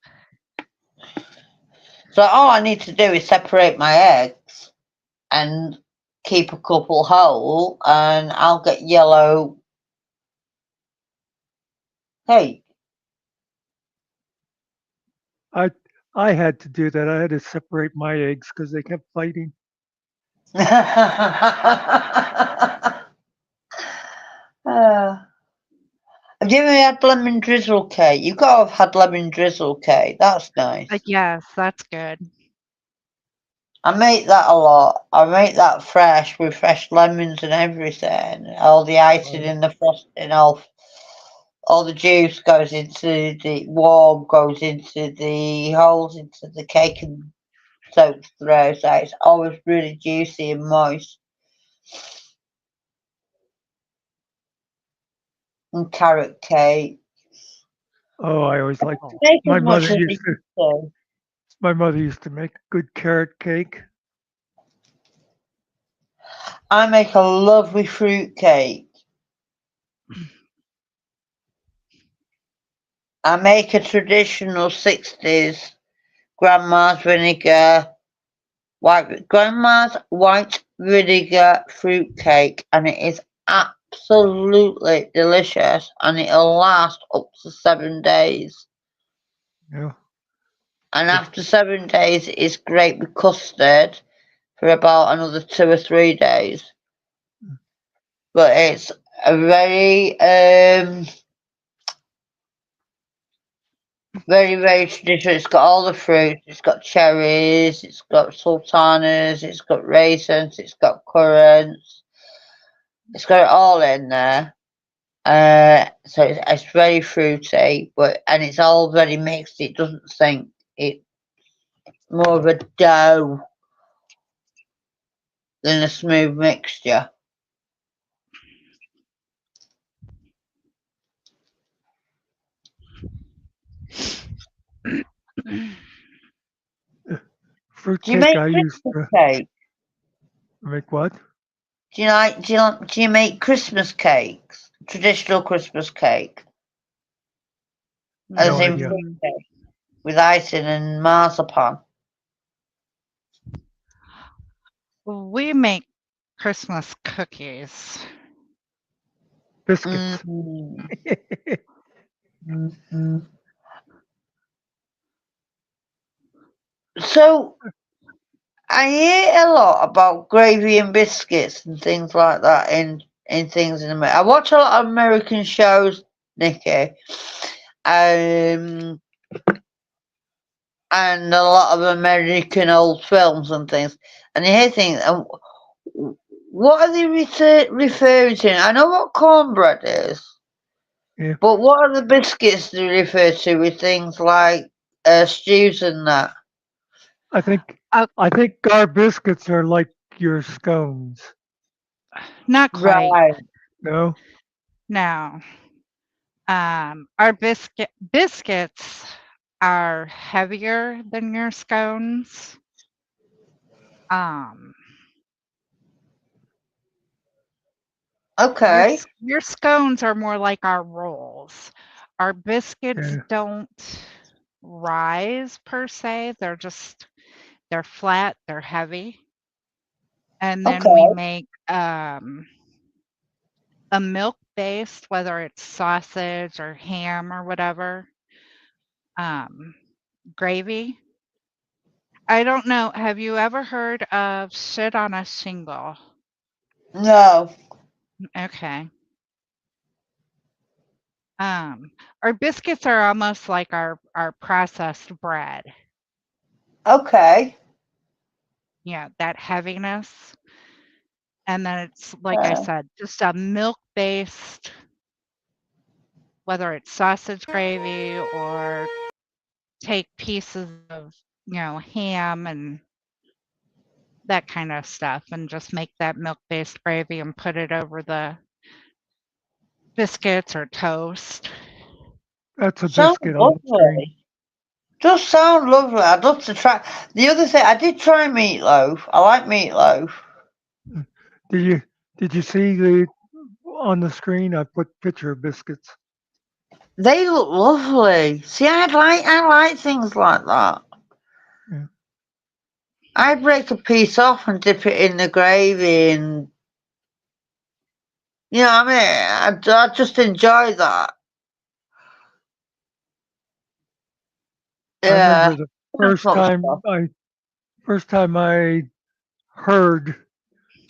[SPEAKER 3] So all I need to do is separate my eggs and keep a couple whole, and I'll get yellow cake.
[SPEAKER 2] I I had to do that. I had to separate my eggs because they kept fighting.
[SPEAKER 3] Uh, have you ever had lemon drizzle cake? You've got to have had lemon drizzle cake. That's nice.
[SPEAKER 4] Yes, that's good.
[SPEAKER 3] I make that a lot. I make that fresh with fresh lemons and everything. All the icing and the frosting, all the juice goes into the warm, goes into the holes into the cake and soaks through. So it's always really juicy and moist. And carrot cake.
[SPEAKER 2] Oh, I always liked.
[SPEAKER 3] Make
[SPEAKER 2] My
[SPEAKER 3] as much
[SPEAKER 2] mother
[SPEAKER 3] as
[SPEAKER 2] used
[SPEAKER 3] you
[SPEAKER 2] to.
[SPEAKER 3] can.
[SPEAKER 2] My mother used to make good carrot cake.
[SPEAKER 3] I make a lovely fruit cake. I make a traditional 60s grandma's vinegar, grandma's white vinegar fruit cake, and it is absolutely delicious, and it'll last up to 7 days.
[SPEAKER 2] Yeah.
[SPEAKER 3] And after 7 days, it's great with custard for about another 2 or 3 days. But it's a very very, very traditional. It's got all the fruits. It's got cherries. It's got sultanas. It's got raisins. It's got currants. It's got it all in there. So it's very fruity, and it's all very mixed. It doesn't sink. It's more of a dough than a smooth mixture.
[SPEAKER 2] Fruit
[SPEAKER 3] Do you
[SPEAKER 2] cake
[SPEAKER 3] make
[SPEAKER 2] I used
[SPEAKER 3] Christmas
[SPEAKER 2] to
[SPEAKER 3] cake?
[SPEAKER 2] make what?
[SPEAKER 3] Do you make Christmas cakes? Traditional Christmas cake, as
[SPEAKER 2] No
[SPEAKER 3] in
[SPEAKER 2] idea.
[SPEAKER 3] fruit cake with icing and marzipan.
[SPEAKER 4] We make Christmas cookies.
[SPEAKER 2] Biscuits.
[SPEAKER 3] Mm. Mhm. So I hear a lot about gravy and biscuits and things like that in things in America. I watch a lot of American shows, Nikki, um, and a lot of American old films and things. And you hear things. And what are they referring to? I know what cornbread is,
[SPEAKER 2] Yeah.
[SPEAKER 3] but what are the biscuits they refer to with things like stews and that?
[SPEAKER 2] I think
[SPEAKER 4] Uh,
[SPEAKER 2] I think our biscuits are like your scones.
[SPEAKER 4] Not quite.
[SPEAKER 3] Right.
[SPEAKER 2] No.
[SPEAKER 4] No. Our biscuits are heavier than your scones.
[SPEAKER 3] Okay.
[SPEAKER 4] Your scones are more like our rolls. Our biscuits
[SPEAKER 2] Yeah.
[SPEAKER 4] don't rise per se. They're flat, they're heavy. And then we
[SPEAKER 3] Okay.
[SPEAKER 4] make a milk based, whether it's sausage or ham or whatever, gravy. I don't know. Have you ever heard of shit on a shingle?
[SPEAKER 3] No.
[SPEAKER 4] Okay. Our biscuits are almost like our processed bread.
[SPEAKER 3] Okay.
[SPEAKER 4] Yeah, that heaviness. And then it's, like I said, just a milk-based, whether it's sausage gravy or take pieces of, ham and that kind of stuff and just make that milk-based gravy and put it over the biscuits or toast.
[SPEAKER 2] That's a
[SPEAKER 3] Sounds
[SPEAKER 2] biscuit on the screen.
[SPEAKER 3] lovely. Does sound lovely. I'd love to try. The other thing, I did try meatloaf. I like meatloaf.
[SPEAKER 2] Did you see the on the screen? I put picture of biscuits.
[SPEAKER 3] They look lovely. See, I like things like that.
[SPEAKER 2] Yeah.
[SPEAKER 3] I break a piece off and dip it in the gravy, and you know what I mean. I just enjoy that.
[SPEAKER 2] I
[SPEAKER 3] Yeah,
[SPEAKER 2] remember the
[SPEAKER 3] that sort of stuff.
[SPEAKER 2] first time I heard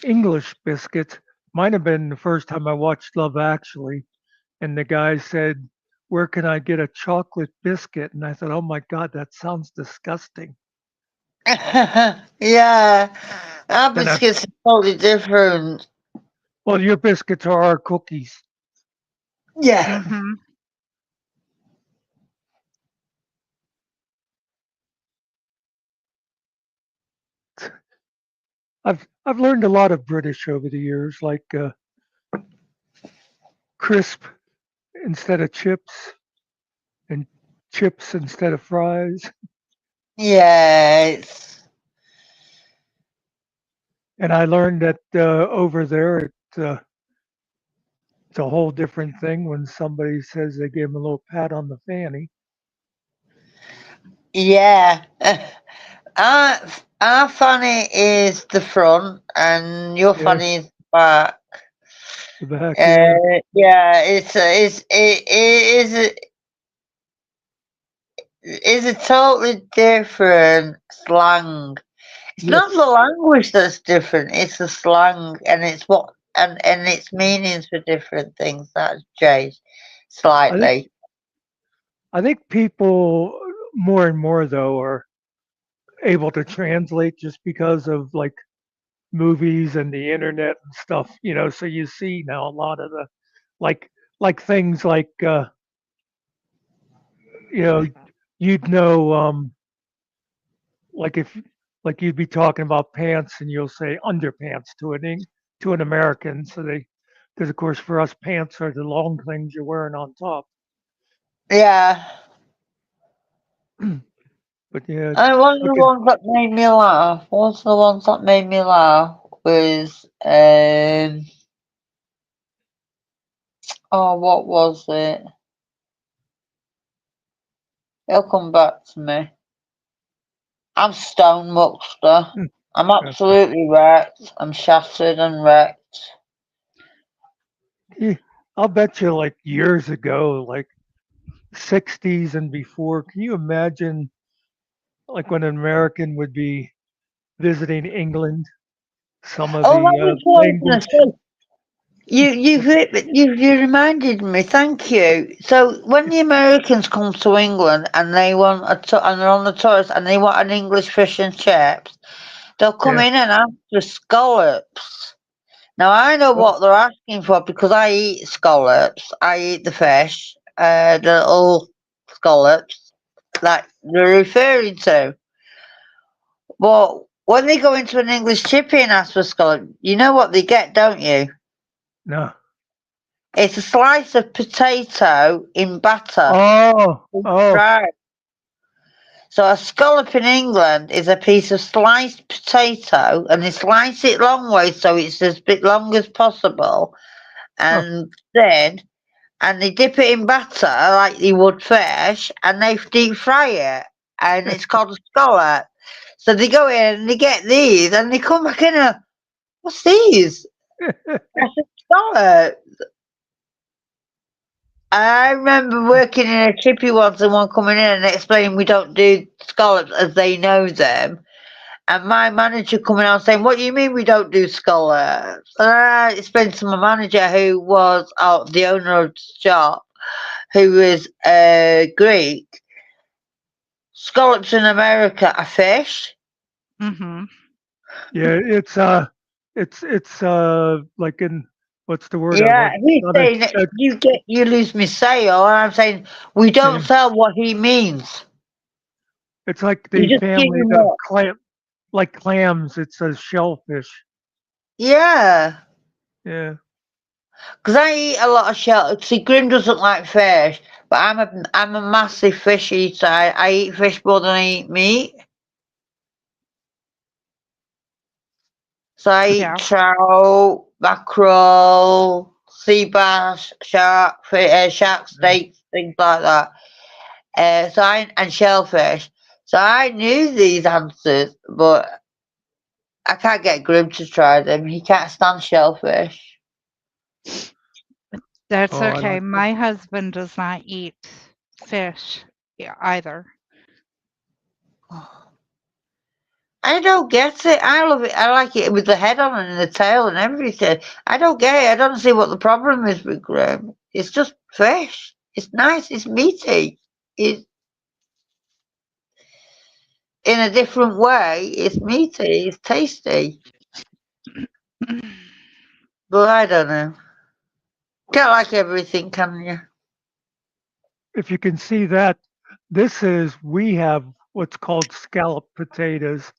[SPEAKER 2] English biscuits. Might have been the first time I watched Love Actually, and the guy said, "Where can I get a chocolate biscuit?" And I thought, "Oh my God, that sounds disgusting."
[SPEAKER 3] Yeah, our
[SPEAKER 2] Then I,
[SPEAKER 3] biscuits are totally different.
[SPEAKER 2] well, your biscuits are our cookies.
[SPEAKER 3] Yeah.
[SPEAKER 4] Mhm.
[SPEAKER 2] I've learned a lot of British over the years, like crisp instead of chips, and chips instead of fries.
[SPEAKER 3] Yeah,
[SPEAKER 2] And I learned that over there, it's a whole different thing when somebody says they gave them a little pat on the fanny.
[SPEAKER 3] yeah. Our, our funny is the front, and your
[SPEAKER 2] Yeah,
[SPEAKER 3] funny is the back.
[SPEAKER 2] the back. Yeah,
[SPEAKER 3] Yeah, it's a totally different slang. It's not
[SPEAKER 2] yes.
[SPEAKER 3] the language that's different; it's the slang, and it's what and its meanings for different things that's changed
[SPEAKER 2] I think
[SPEAKER 3] slightly.
[SPEAKER 2] I think people more and more though are able to translate just because of like movies and the internet and stuff. So you see now a lot of the like things like you know you'd know like if like you'd be talking about pants and you'll say underpants to an American. So they because of course for us pants are the long things you're wearing on top.
[SPEAKER 3] Yeah,
[SPEAKER 2] But yeah,
[SPEAKER 3] and one of the
[SPEAKER 2] okay.
[SPEAKER 3] ones that made me laugh. One of the ones that made me laugh was oh, what was it? It'll come back to me. I'm stone Muckster. I'm
[SPEAKER 2] Yeah.
[SPEAKER 3] absolutely wrecked. I'm shattered and wrecked.
[SPEAKER 2] Yeah, I'll bet you like years ago, like 60s and before, can you imagine like when an American would be visiting England, some of
[SPEAKER 3] Oh, that
[SPEAKER 2] the
[SPEAKER 3] was what I was going to
[SPEAKER 2] language?
[SPEAKER 3] say. You reminded me. Thank you. So when the Americans come to England and they want and they're on the tourist and they want an English fish and chips, they'll come
[SPEAKER 2] Yeah.
[SPEAKER 3] in and ask for scallops. Now I know
[SPEAKER 2] Oh,
[SPEAKER 3] what they're asking for because I eat scallops. I eat the fish, the little scallops that they're referring to. But when they go into an English chippy and ask for scallop, you know what they get, don't you?
[SPEAKER 2] no.
[SPEAKER 3] It's a slice of potato in batter.
[SPEAKER 2] Oh, oh,
[SPEAKER 3] Right. So a scallop in England is a piece of sliced potato, and they slice it long ways so it's as bit long as possible, and then they dip it in batter like you would fish, and they deep fry it, and it's called a scallop. So they go in and they get these, and they come back in and, what's these? That's a scallop. I remember working in a chippy once and one coming in and explaining we don't do scallops as they know them. And my manager coming out saying, what do you mean we don't do scallops? And I explained to my manager, who was the owner of the shop, who was Greek. Scallops in America are fish.
[SPEAKER 4] Mm-hmm.
[SPEAKER 2] Yeah, it's like in, what's the word?
[SPEAKER 3] Yeah, he's
[SPEAKER 2] Not
[SPEAKER 3] saying that you lose me sale, and I'm saying we don't
[SPEAKER 2] yeah.
[SPEAKER 3] sell what he means.
[SPEAKER 2] It's like
[SPEAKER 3] You
[SPEAKER 2] the
[SPEAKER 3] just give
[SPEAKER 2] family
[SPEAKER 3] him
[SPEAKER 2] of
[SPEAKER 3] up.
[SPEAKER 2] like clams. It's a shellfish.
[SPEAKER 3] Yeah.
[SPEAKER 2] Yeah.
[SPEAKER 3] Because I eat a lot of shell. See, Grim doesn't like fish, but I'm a massive fish eater. I eat fish more than I eat meat. So I eat
[SPEAKER 4] Yeah.
[SPEAKER 3] trout, mackerel, sea bass, shark steaks, things like that. And shellfish. So I knew these answers, but I can't get Grim to try them. He can't stand shellfish.
[SPEAKER 4] That's
[SPEAKER 2] Oh, I
[SPEAKER 4] okay.
[SPEAKER 2] like them.
[SPEAKER 4] My husband does not eat fish either.
[SPEAKER 3] I don't get it. I love it. I like it with the head on and the tail and everything. I don't get it. I don't see what the problem is with Grim. It's just fish. It's nice. It's meaty. It's in a different way. It's meaty. It's tasty. But I don't know. Can't like everything, can you?
[SPEAKER 2] If you can see that, we have what's called scallop potatoes,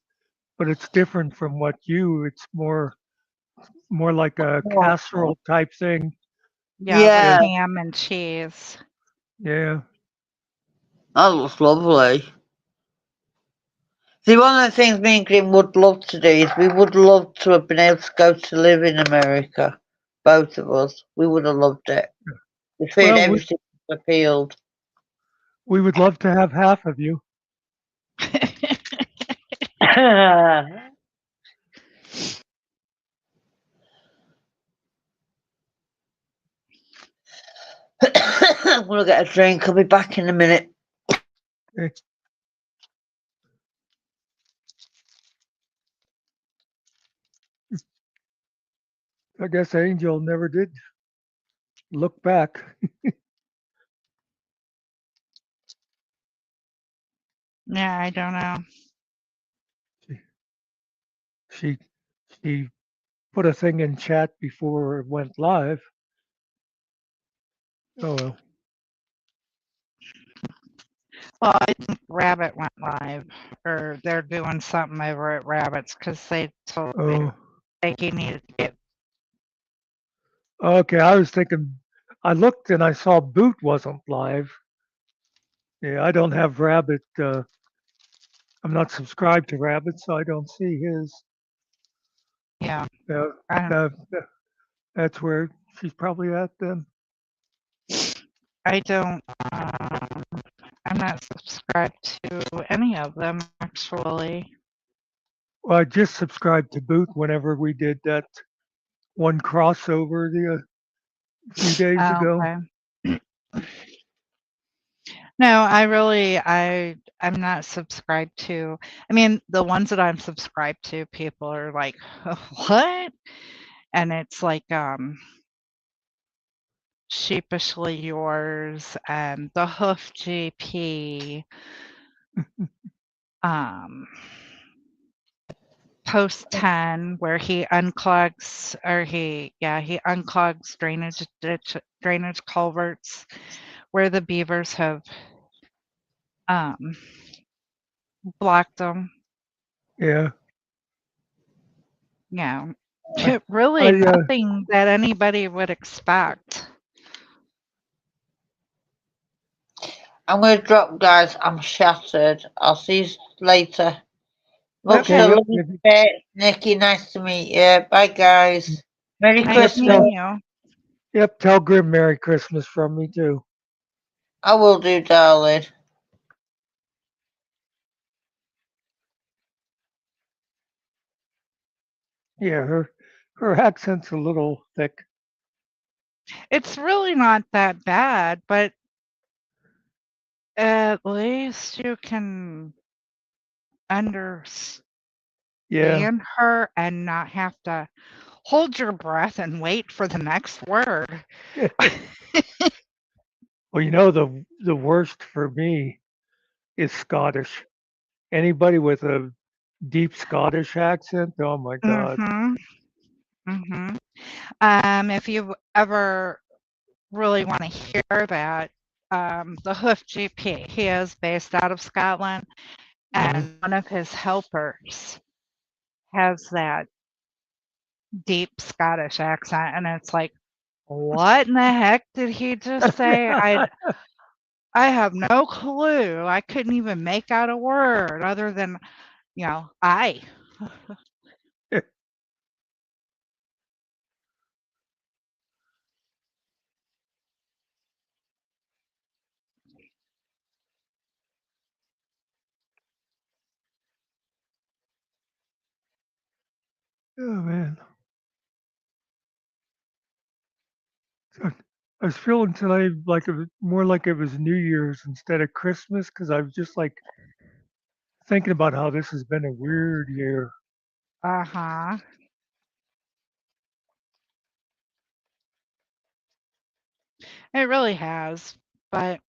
[SPEAKER 2] but it's different from what it's more like a casserole type thing.
[SPEAKER 4] Yeah, with
[SPEAKER 3] Yeah,
[SPEAKER 2] Yeah,
[SPEAKER 4] ham and cheese.
[SPEAKER 2] yeah.
[SPEAKER 3] that looks lovely. See, one of the things me and Grim would love to do is we would love to have been able to go to live in America. Both of us. We would have loved it. The food,
[SPEAKER 2] Well,
[SPEAKER 3] everything appealed.
[SPEAKER 2] we would love to have half of you.
[SPEAKER 3] I'm gonna get a drink. I'll be back in a minute.
[SPEAKER 2] Eh, I guess Angel never did look back.
[SPEAKER 4] Yeah, I don't know.
[SPEAKER 2] She she put a thing in chat before it went live. Oh well.
[SPEAKER 4] Well, I think Rabbit went live, or they're doing something over at Rabbit's because they told me
[SPEAKER 2] Oh,
[SPEAKER 4] he needed to get.
[SPEAKER 2] okay. I was thinking. I looked and I saw Boot wasn't live. Yeah, I don't have Rabbit. I'm not subscribed to Rabbit, so I don't see his.
[SPEAKER 4] Yeah,
[SPEAKER 2] Uh,
[SPEAKER 4] I,
[SPEAKER 2] uh, that's where she's probably at then.
[SPEAKER 4] I don't. I'm not subscribed to any of them actually.
[SPEAKER 2] Well, I just subscribed to Boot whenever we did that one crossover a few days
[SPEAKER 4] Oh,
[SPEAKER 2] ago.
[SPEAKER 4] okay. No, I'm not subscribed to. I mean, the ones that I'm subscribed to, people are like, "What?" And it's like, Sheepishly Yours and The Hoof GP, um, Post 10, where he unclogs he unclogs drainage culverts where the beavers have, um, blocked them.
[SPEAKER 2] Yeah,
[SPEAKER 4] Yeah.
[SPEAKER 2] I,
[SPEAKER 4] Really
[SPEAKER 2] I
[SPEAKER 4] nothing that anybody would expect.
[SPEAKER 3] I'm going to drop, guys. I'm shattered. I'll see you later.
[SPEAKER 4] Okay.
[SPEAKER 3] Muckster, love
[SPEAKER 2] Yep.
[SPEAKER 3] you, bit. Nikki, nice to meet you. Bye, guys. Merry
[SPEAKER 4] Nice
[SPEAKER 3] Christmas.
[SPEAKER 4] meeting you.
[SPEAKER 2] Yep. Tell Grim Merry Christmas from me too.
[SPEAKER 3] I will do, darling.
[SPEAKER 2] Yeah, her accent's a little thick.
[SPEAKER 4] It's really not that bad, but at least you can understand
[SPEAKER 2] Yeah.
[SPEAKER 4] her and not have to hold your breath and wait for the next word.
[SPEAKER 2] Well, you know, the worst for me is Scottish. Anybody with a deep Scottish accent, oh my God.
[SPEAKER 4] Mhm. Mhm. If you ever really want to hear that, the Hoof GP, he is based out of Scotland,
[SPEAKER 2] Mhm.
[SPEAKER 4] and one of his helpers has that deep Scottish accent, and it's like, what in the heck did he just say? I have no clue. I couldn't even make out a word other than, I.
[SPEAKER 2] Oh man. So I was feeling today like it was more like it was New Year's instead of Christmas because I was just like thinking about how this has been a weird year.
[SPEAKER 4] Uh-huh. It really has. But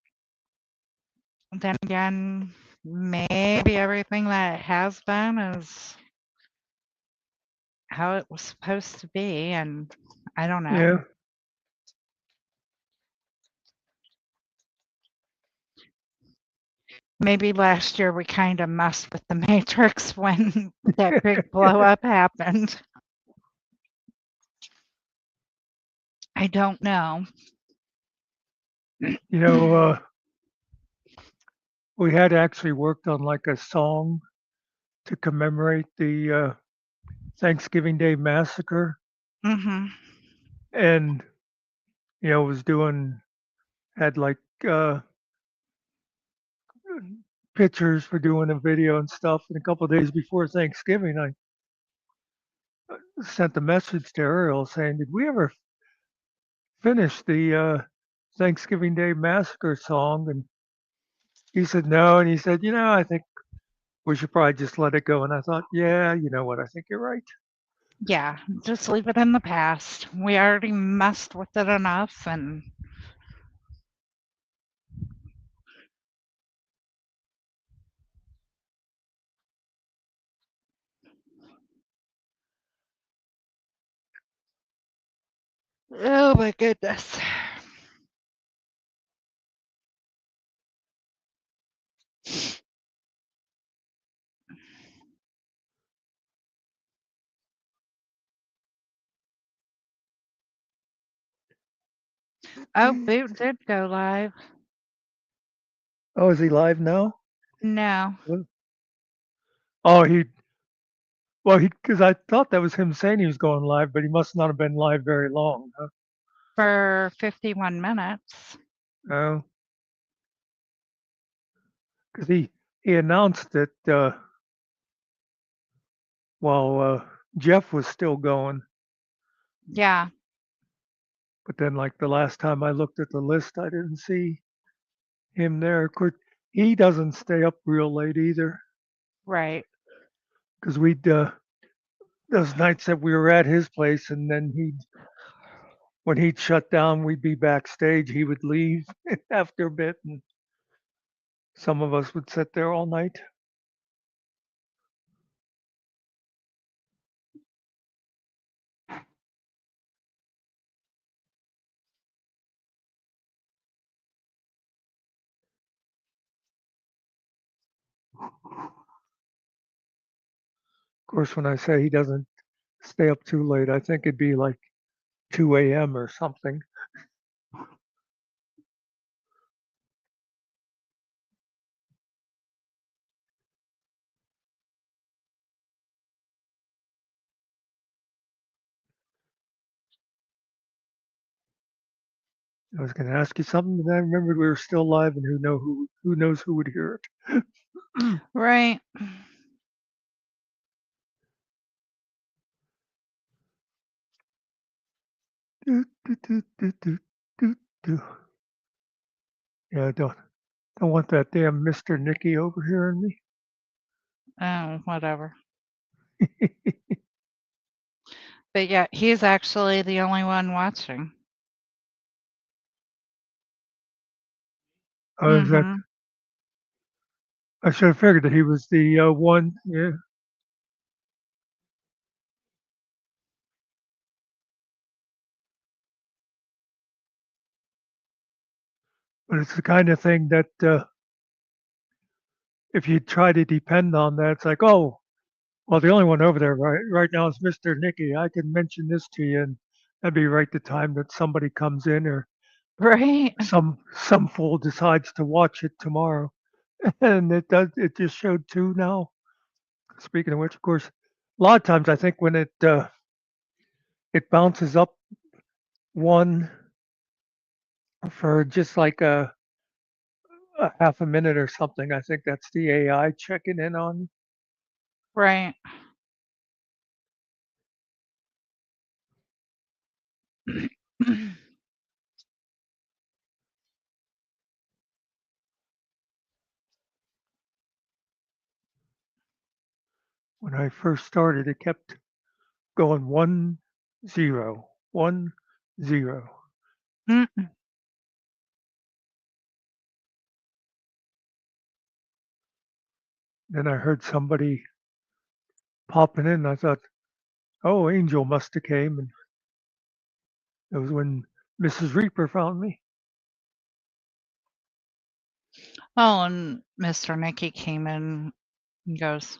[SPEAKER 4] then again, maybe everything that has been is how it was supposed to be, and I don't know.
[SPEAKER 2] Yeah.
[SPEAKER 4] Maybe last year we kind of messed with the Matrix when that big blow up happened. I don't know.
[SPEAKER 2] You know, we had actually worked on like a song to commemorate the Thanksgiving Day massacre,
[SPEAKER 4] Mhm.
[SPEAKER 2] and was doing had like uh, pictures for doing a video and stuff. And a couple of days before Thanksgiving, I sent a message to Ariel saying, "Did we ever finish the Thanksgiving Day massacre song?" And he said no, and he said, I think we should probably just let it go. And I thought, yeah, you know what? I think you're right.
[SPEAKER 4] Yeah, just leave it in the past. We already messed with it enough, and oh my goodness. Oh, Boot did go live.
[SPEAKER 2] Oh, is he live now?
[SPEAKER 4] No,
[SPEAKER 2] Oh, because I thought that was him saying he was going live, but he must not have been live very long. Huh?
[SPEAKER 4] for 51 minutes.
[SPEAKER 2] Oh, because he announced it while Jeff was still going.
[SPEAKER 4] Yeah,
[SPEAKER 2] But then, like the last time I looked at the list, I didn't see him there. Of course, he doesn't stay up real late either.
[SPEAKER 4] right.
[SPEAKER 2] Because we'd those nights that we were at his place, and then when he'd shut down, we'd be backstage. He would leave after a bit, and some of us would sit there all night. Of course, when I say he doesn't stay up too late, I think it'd be like 2 a.m. or something. I was going to ask you something, but I remembered we were still live, and who knows who would hear it.
[SPEAKER 4] Right.
[SPEAKER 2] Do, do, do, do, do, do, do. Yeah, don't want that damn Mr. Nicky overhearing me.
[SPEAKER 4] Oh, whatever. But yeah, he's actually the only one watching.
[SPEAKER 2] That
[SPEAKER 4] Mhm.
[SPEAKER 2] I should have figured that he was the one. Yeah, but it's the kind of thing that if you try to depend on that, it's like, oh, well, the only one over there right now is Mr. Nicky. I can mention this to you, and that'd be right the time that somebody comes in or
[SPEAKER 4] Right.
[SPEAKER 2] some fool decides to watch it tomorrow. And it just showed two now. Speaking of which, of course, a lot of times I think when it bounces up one for just like a half a minute or something, I think that's the AI checking in on.
[SPEAKER 4] Right.
[SPEAKER 2] When I first started, it kept going 1-0, 1-0.
[SPEAKER 4] Mm.
[SPEAKER 2] Then I heard somebody popping in. And I thought, oh, Angel must have came, and it was when Mrs. Reaper found me.
[SPEAKER 4] Oh, and Mr. Nicky came in and goes,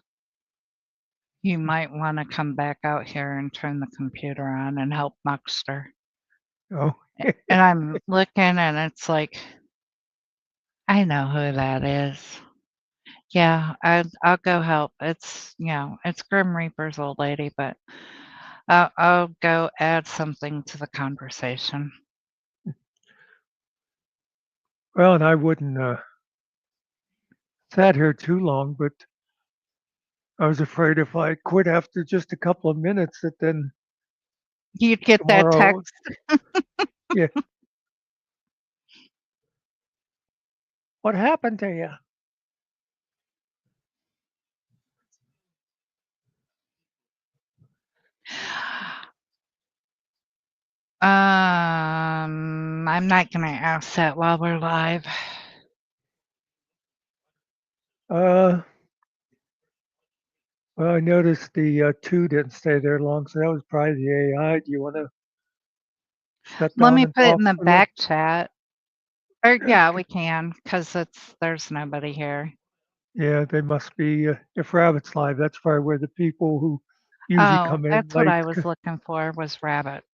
[SPEAKER 4] "You might want to come back out here and turn the computer on and help Muckster."
[SPEAKER 2] Oh,
[SPEAKER 4] And I'm looking, and it's like, I know who that is. Yeah, I'll go help. It's it's Grim Reaper's old lady, but I'll go add something to the conversation.
[SPEAKER 2] well, and I wouldn't sat here too long, but I was afraid if I quit after just a couple of minutes, that then
[SPEAKER 4] You'd get that
[SPEAKER 2] tomorrow,
[SPEAKER 4] text.
[SPEAKER 2] yeah, what happened to you?
[SPEAKER 4] I'm not gonna ask that while we're live.
[SPEAKER 2] Uh, well, I noticed the two didn't stay there long, so that was probably the AI. Do you want to shut
[SPEAKER 4] Let
[SPEAKER 2] down
[SPEAKER 4] me
[SPEAKER 2] and
[SPEAKER 4] put it
[SPEAKER 2] talk
[SPEAKER 4] in the
[SPEAKER 2] for a little?
[SPEAKER 4] back chat. Or yeah,
[SPEAKER 2] Okay.
[SPEAKER 4] we can, because there's nobody here.
[SPEAKER 2] Yeah, they must be. If Rabbit's live, that's probably where the people who usually
[SPEAKER 4] Oh,
[SPEAKER 2] come in
[SPEAKER 4] that's what
[SPEAKER 2] late.
[SPEAKER 4] I was looking for, was Rabbit.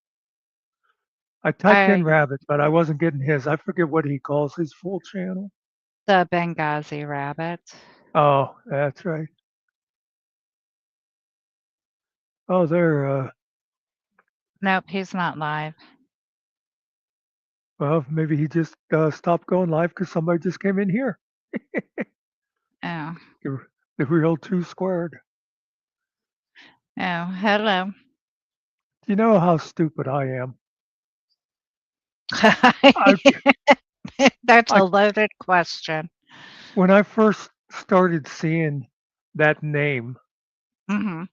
[SPEAKER 2] I typed in
[SPEAKER 4] I
[SPEAKER 2] Rabbit, but I wasn't getting his. I forget what he calls his full channel.
[SPEAKER 4] The Benghazi Rabbit.
[SPEAKER 2] Oh, that's right. Oh, they're
[SPEAKER 4] Nope, he's not live.
[SPEAKER 2] well, maybe he just stopped going live because somebody just came in here.
[SPEAKER 4] Oh.
[SPEAKER 2] The real two squared.
[SPEAKER 4] Oh, hello.
[SPEAKER 2] Do you know how stupid I am? I,
[SPEAKER 4] That's
[SPEAKER 2] I
[SPEAKER 4] a loaded question.
[SPEAKER 2] when I first started seeing that name,
[SPEAKER 4] Mhm.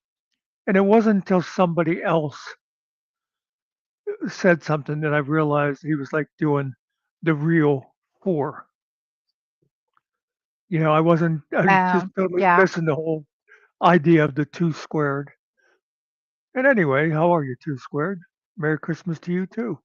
[SPEAKER 2] and it wasn't until somebody else said something that I realized he was like doing the real four. I was just
[SPEAKER 4] Oh,
[SPEAKER 2] totally
[SPEAKER 4] yeah.
[SPEAKER 2] missing the whole idea of the two squared. And anyway, how are you, two squared? Merry Christmas to you too.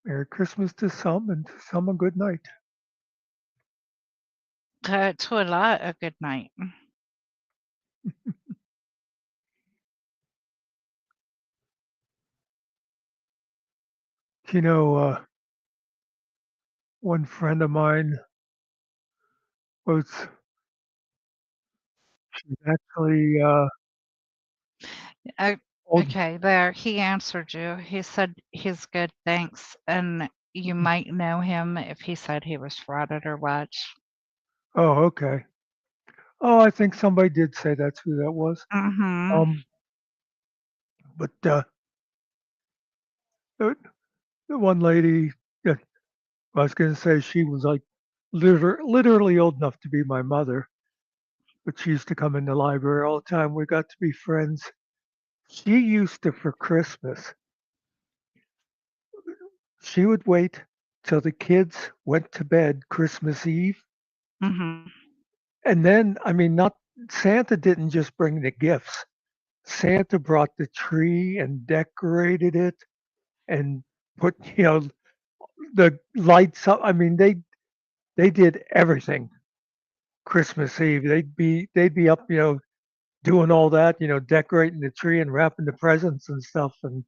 [SPEAKER 2] Merry Christmas to some and to some a good night.
[SPEAKER 4] To a lot, a good night.
[SPEAKER 2] You know, one friend of mine was she's actually
[SPEAKER 4] I,
[SPEAKER 2] old.
[SPEAKER 4] okay, there. He answered you. He said he's good, thanks. And you might know him if he said he was frauded or what.
[SPEAKER 2] Oh, okay. Oh, I think somebody did say that's who that was.
[SPEAKER 4] Mm-hmm.
[SPEAKER 2] Um, but the, the one lady that I was going to say she was like literally old enough to be my mother, but she used to come in the library all the time. We got to be friends. She used to, for Christmas, she would wait till the kids went to bed Christmas Eve.
[SPEAKER 4] Mm-hmm.
[SPEAKER 2] And then, I mean, not Santa didn't just bring the gifts. Santa brought the tree and decorated it and put, the lights up. I mean, they did everything Christmas Eve. They'd be up, doing all that, decorating the tree and wrapping the presents and stuff. And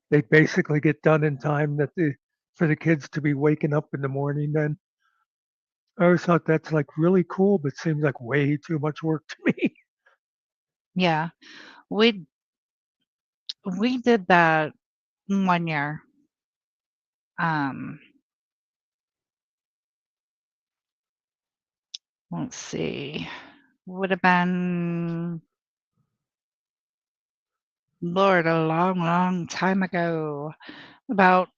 [SPEAKER 2] they basically get done in time for the kids to be waking up in the morning then. I always thought that's like really cool, but seems like way too much work to me.
[SPEAKER 4] Yeah. We we did that 1 year. Um, let's see. Would have been Lord, a long, long time ago. About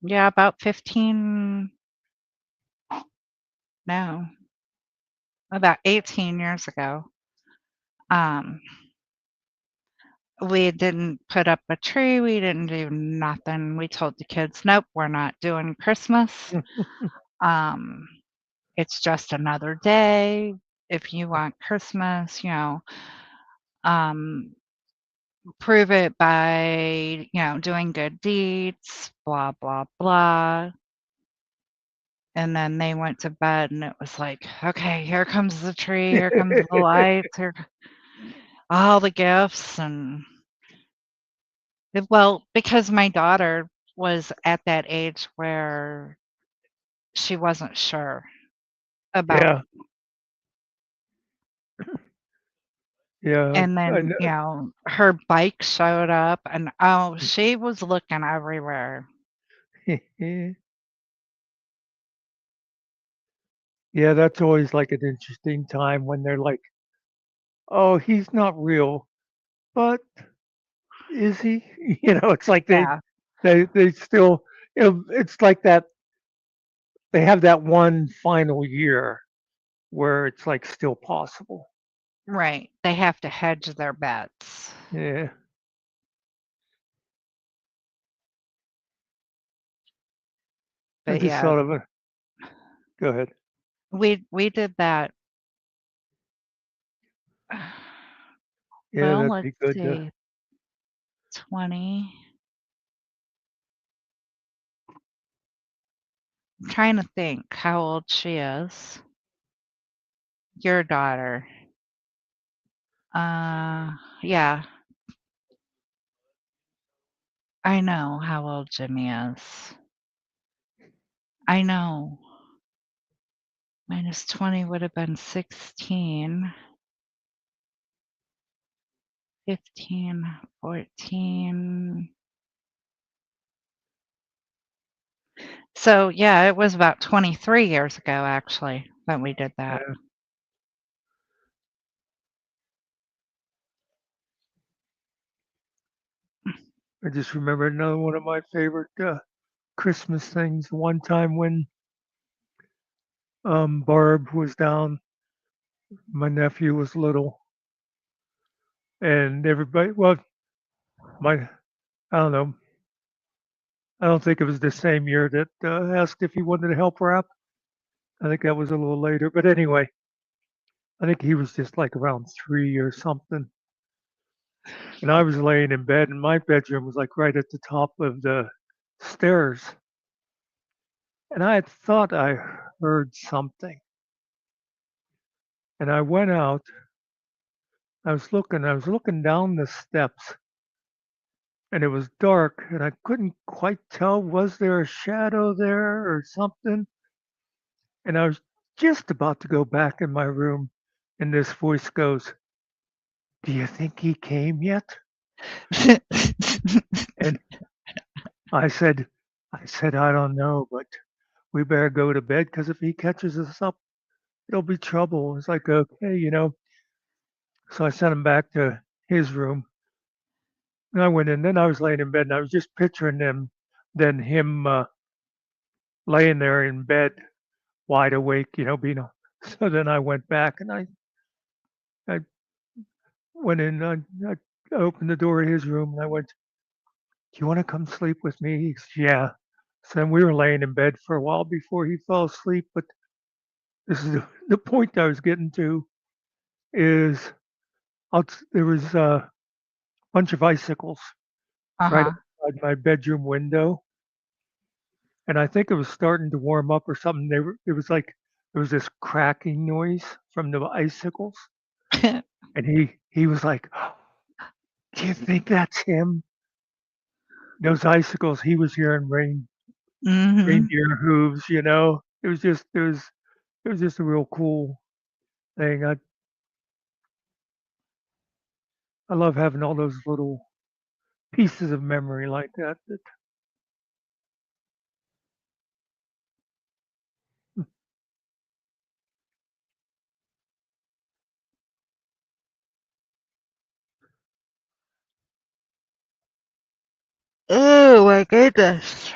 [SPEAKER 4] yeah, about 15, no, about 18 years ago. Um, we didn't put up a tree, we didn't do nothing. We told the kids, "Nope, we're not doing Christmas. Um, it's just another day. If you want Christmas, um, prove it by, doing good deeds, blah, blah, blah." And then they went to bed and it was like, "Okay, here comes the tree, here comes the lights, here all the gifts," and well, because my daughter was at that age where she wasn't sure about,
[SPEAKER 2] Yeah, yeah,
[SPEAKER 4] and
[SPEAKER 2] I
[SPEAKER 4] then,
[SPEAKER 2] know.
[SPEAKER 4] her bike showed up and, oh, she was looking everywhere.
[SPEAKER 2] Yeah, that's always like an interesting time when they're like, "Oh, he's not real, but is he?" It's like
[SPEAKER 4] Yeah,
[SPEAKER 2] they still, it's like that. They have that one final year where it's like still possible.
[SPEAKER 4] right. They have to hedge their bets.
[SPEAKER 2] Yeah, I
[SPEAKER 4] But
[SPEAKER 2] just
[SPEAKER 4] yeah,
[SPEAKER 2] thought of it. Go ahead.
[SPEAKER 4] we did that.
[SPEAKER 2] Yeah,
[SPEAKER 4] Well,
[SPEAKER 2] that'd
[SPEAKER 4] let's
[SPEAKER 2] be good to.
[SPEAKER 4] see, 20. I'm trying to think how old she is. Your daughter. Yeah, I know how old Jimmy is. I know. Minus 20 would have been 16, 15, 14. So, yeah, it was about 23 years ago, actually, that we did that.
[SPEAKER 2] Yeah, I just remember another one of my favorite Christmas things. One time when Barb was down, my nephew was little, and everybody. Well, my I don't know. I don't think it was the same year that asked if he wanted to help wrap. I think that was a little later. But anyway, I think he was just like around 3 or something. And I was laying in bed, and my bedroom was like right at the top of the stairs. And I had thought I heard something. And I went out. I was looking down the steps, and it was dark, and I couldn't quite tell, was there a shadow there or something? And I was just about to go back in my room, and this voice goes, "Do you think he came yet?" And I said, "I don't know, but we better go to bed because if he catches us up, it'll be trouble." It's like, okay. So I sent him back to his room, and I went in. Then I was laying in bed, and I was just picturing him laying there in bed, wide awake, being. So then I went back, and I went in. I opened the door of his room, and I went, "Do you want to come sleep with me?" He said, "Yeah." So then we were laying in bed for a while before he fell asleep. But this is the point I was getting to is there was a bunch of icicles right
[SPEAKER 4] Uh-huh.
[SPEAKER 2] outside my bedroom window, and I think it was starting to warm up or something. It was like there was this cracking noise from the icicles, and he was like, "Do you think that's him?" Those icicles, he was hearing
[SPEAKER 4] Mhm.
[SPEAKER 2] reindeer hooves. It was just a real cool thing. I love having all those little pieces of memory like that.
[SPEAKER 4] Oh my goodness.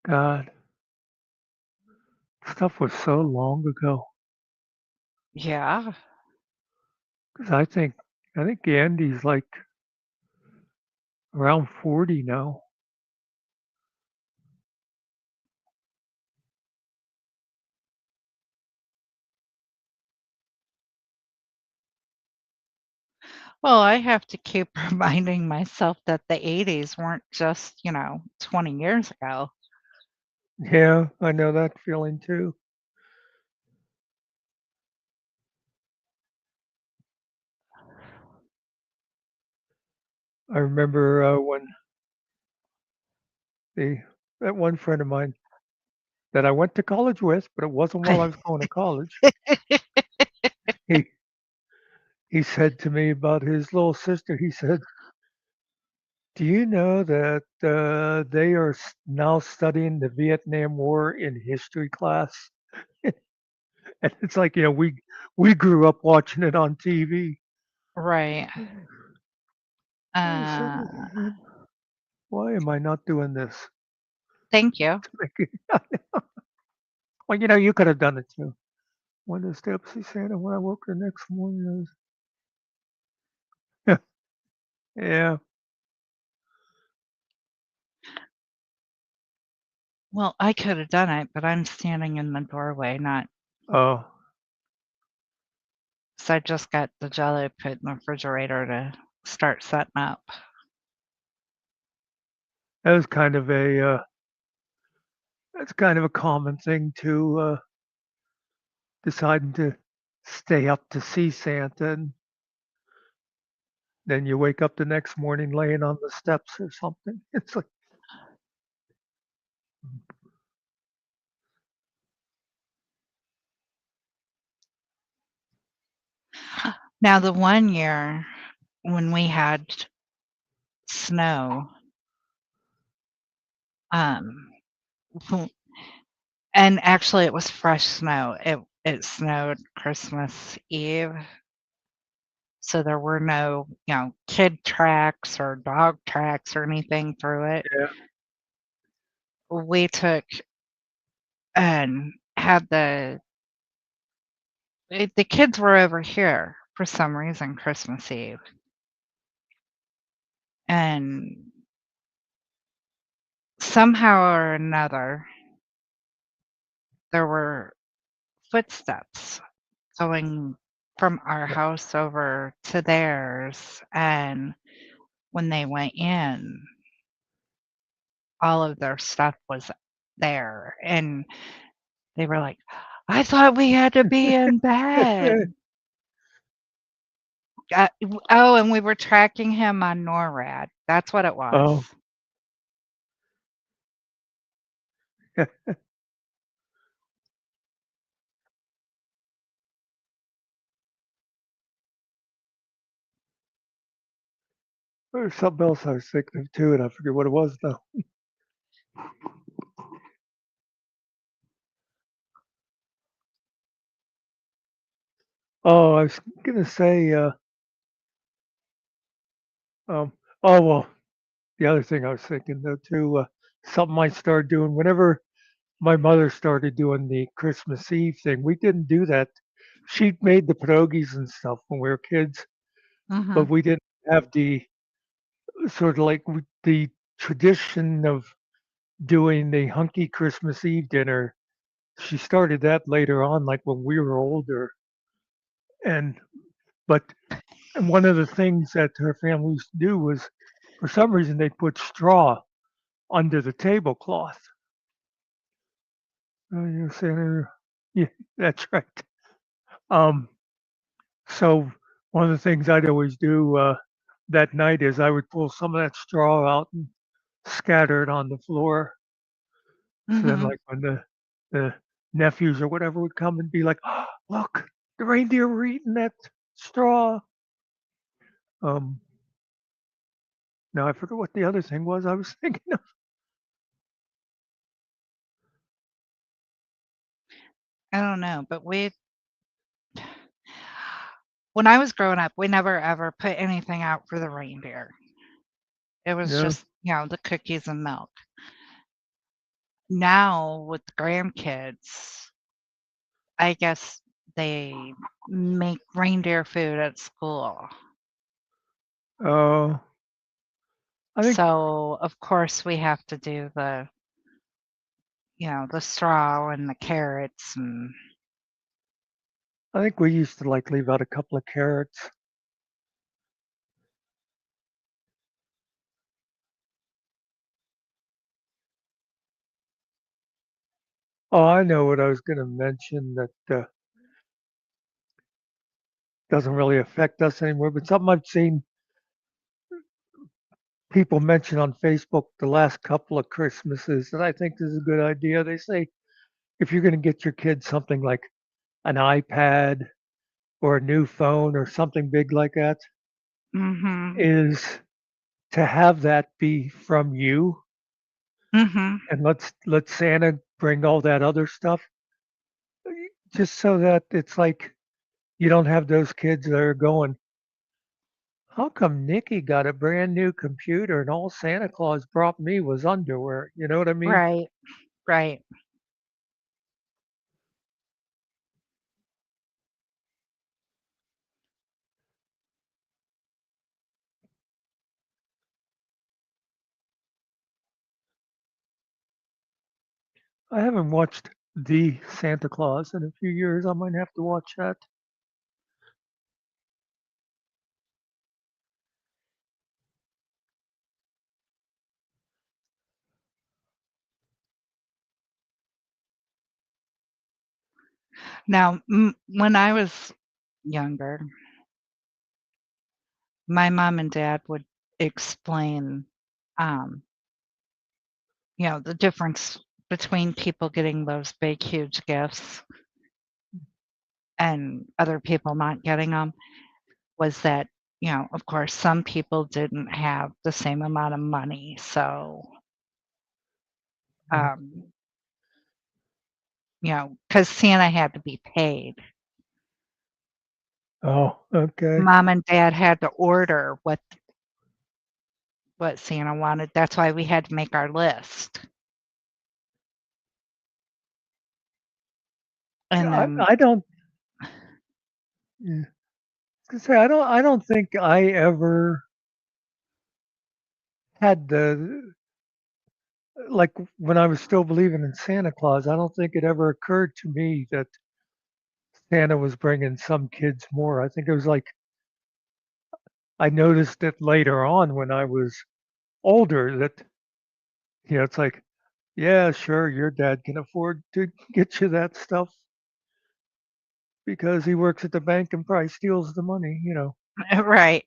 [SPEAKER 2] God, stuff was so long ago.
[SPEAKER 4] Yeah.
[SPEAKER 2] Because I think Andy's like around 40 now.
[SPEAKER 4] Well, I have to keep reminding myself that the 80s weren't just, 20 years ago.
[SPEAKER 2] Yeah, I know that feeling too. I remember when the that one friend of mine that I went to college with, but it wasn't while I was going to college. He he said to me about his little sister. He said, "Do you know that they are now studying the Vietnam War in history class?" And it's like, we grew up watching it on TV.
[SPEAKER 4] Right.
[SPEAKER 2] I said,
[SPEAKER 4] Uh,
[SPEAKER 2] "Why am I not doing this?"
[SPEAKER 4] Thank you.
[SPEAKER 2] Well, you could have done it too. Went to step see Santa when I woke the next morning. Yeah.
[SPEAKER 4] Well, I could have done it, but I'm standing in the doorway, not
[SPEAKER 2] Oh,
[SPEAKER 4] so I just got the Jello put in the refrigerator to start setting up.
[SPEAKER 2] that was kind of that's kind of a common thing to deciding to stay up to see Santa, and then you wake up the next morning laying on the steps or something. It's like,
[SPEAKER 4] Now, the one year when we had snow, um, and actually it was fresh snow. It snowed Christmas Eve, so there were no, kid tracks or dog tracks or anything through it.
[SPEAKER 2] yeah,
[SPEAKER 4] We took and had the kids were over here for some reason Christmas Eve, and somehow or another, there were footsteps going from our house over to theirs, and when they went in, all of their stuff was there, and they were like, "I thought we had to be in bed." Oh, and we were tracking him on NORAD. That's what it was.
[SPEAKER 2] Oh, there's something else I was thinking of too, and I forget what it was though. Oh, I was gonna say, oh well, the other thing I was thinking though too, something I started doing whenever my mother started doing the Christmas Eve thing. We didn't do that. She made the pierogies and stuff when we were kids, but
[SPEAKER 4] Mhm.
[SPEAKER 2] we didn't have the sort of like the tradition of doing the hunky Christmas Eve dinner. She started that later on, like when we were older. And but and one of the things that her family used to do was, for some reason, they put straw under the tablecloth. You're saying, yeah, that's right. Um, so one of the things I'd always do that night is I would pull some of that straw out and scatter it on the floor. So then,
[SPEAKER 4] Mhm.
[SPEAKER 2] like when the nephews or whatever would come and be like, oh, "Look, the reindeer were eating that straw." Um, Now I forget what the other thing was I was thinking of.
[SPEAKER 4] I don't know, but when I was growing up, we never ever put anything out for the reindeer. It was
[SPEAKER 2] Yeah.
[SPEAKER 4] just, the cookies and milk. Now with grandkids, I guess they make reindeer food at school.
[SPEAKER 2] Oh, I think
[SPEAKER 4] So, of course, we have to do the straw and the carrots and
[SPEAKER 2] we used to like leave out a couple of carrots. Oh, I know what I was going to mention that doesn't really affect us anymore, but something I've seen people mention on Facebook the last couple of Christmases that I think is a good idea. They say if you're going to get your kids something like an iPad or a new phone or something big like that,
[SPEAKER 4] Mhm.
[SPEAKER 2] is to have that be from you,
[SPEAKER 4] Mhm.
[SPEAKER 2] and let Santa bring all that other stuff, just so that it's like you don't have those kids that are going, how come Nikki got a brand new computer and all Santa Claus brought me was underwear? You know what I mean?
[SPEAKER 4] Right. Right.
[SPEAKER 2] I haven't watched the Santa Claus in a few years. I might have to watch that.
[SPEAKER 4] Now, when I was younger, my mom and dad would explain, um, the difference between people getting those big, huge gifts and other people not getting them. Was that, of course, some people didn't have the same amount of money, so,
[SPEAKER 2] Mm.
[SPEAKER 4] um, because Santa had to be paid.
[SPEAKER 2] Oh, okay.
[SPEAKER 4] Mom and dad had to order what Santa wanted. That's why we had to make our list.
[SPEAKER 2] Yeah,
[SPEAKER 4] And then
[SPEAKER 2] I don't. Yeah, I was gonna say I don't think I ever had the like when I was still believing in Santa Claus. I don't think it ever occurred to me that Santa was bringing some kids more. I think it was like I noticed it later on when I was older that It's like, yeah, sure, your dad can afford to get you that stuff because he works at the bank and probably steals the money.
[SPEAKER 4] Right.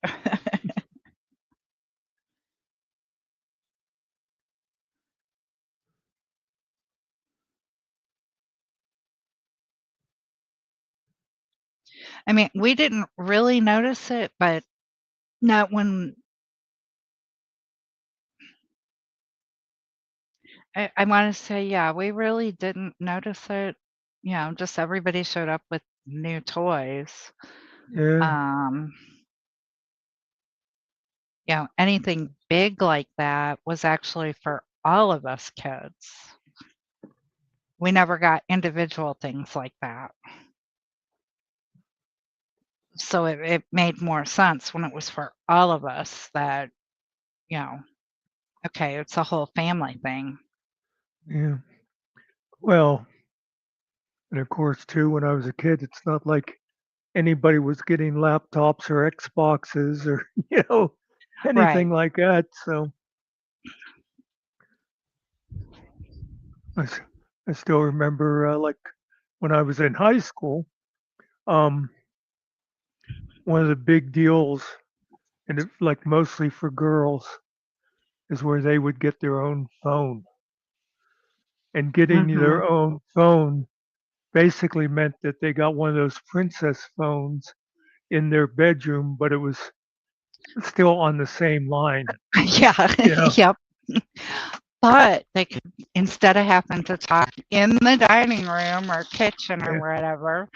[SPEAKER 4] I mean, we didn't really notice it, but not when I wanna say, yeah, we really didn't notice it. Just everybody showed up with new toys.
[SPEAKER 2] Yeah,
[SPEAKER 4] Um, anything big like that was actually for all of us kids. We never got individual things like that. So it made more sense when it was for all of us that, you know, okay, it's a whole family thing.
[SPEAKER 2] yeah. Well, and of course, too, when I was a kid, it's not like anybody was getting laptops or Xboxes or,
[SPEAKER 4] Right.
[SPEAKER 2] anything like that. So I, s- I still remember, like, when I was in high school, um, one of the big deals, and like mostly for girls, is where they would get their own phone. And getting
[SPEAKER 4] Mhm.
[SPEAKER 2] their own phone basically meant that they got one of those princess phones in their bedroom, but it was still on the same line.
[SPEAKER 4] Yeah.
[SPEAKER 2] You know,
[SPEAKER 4] Yep. But they could, instead of having to talk in the dining room or kitchen or
[SPEAKER 2] yeah,
[SPEAKER 4] whatever,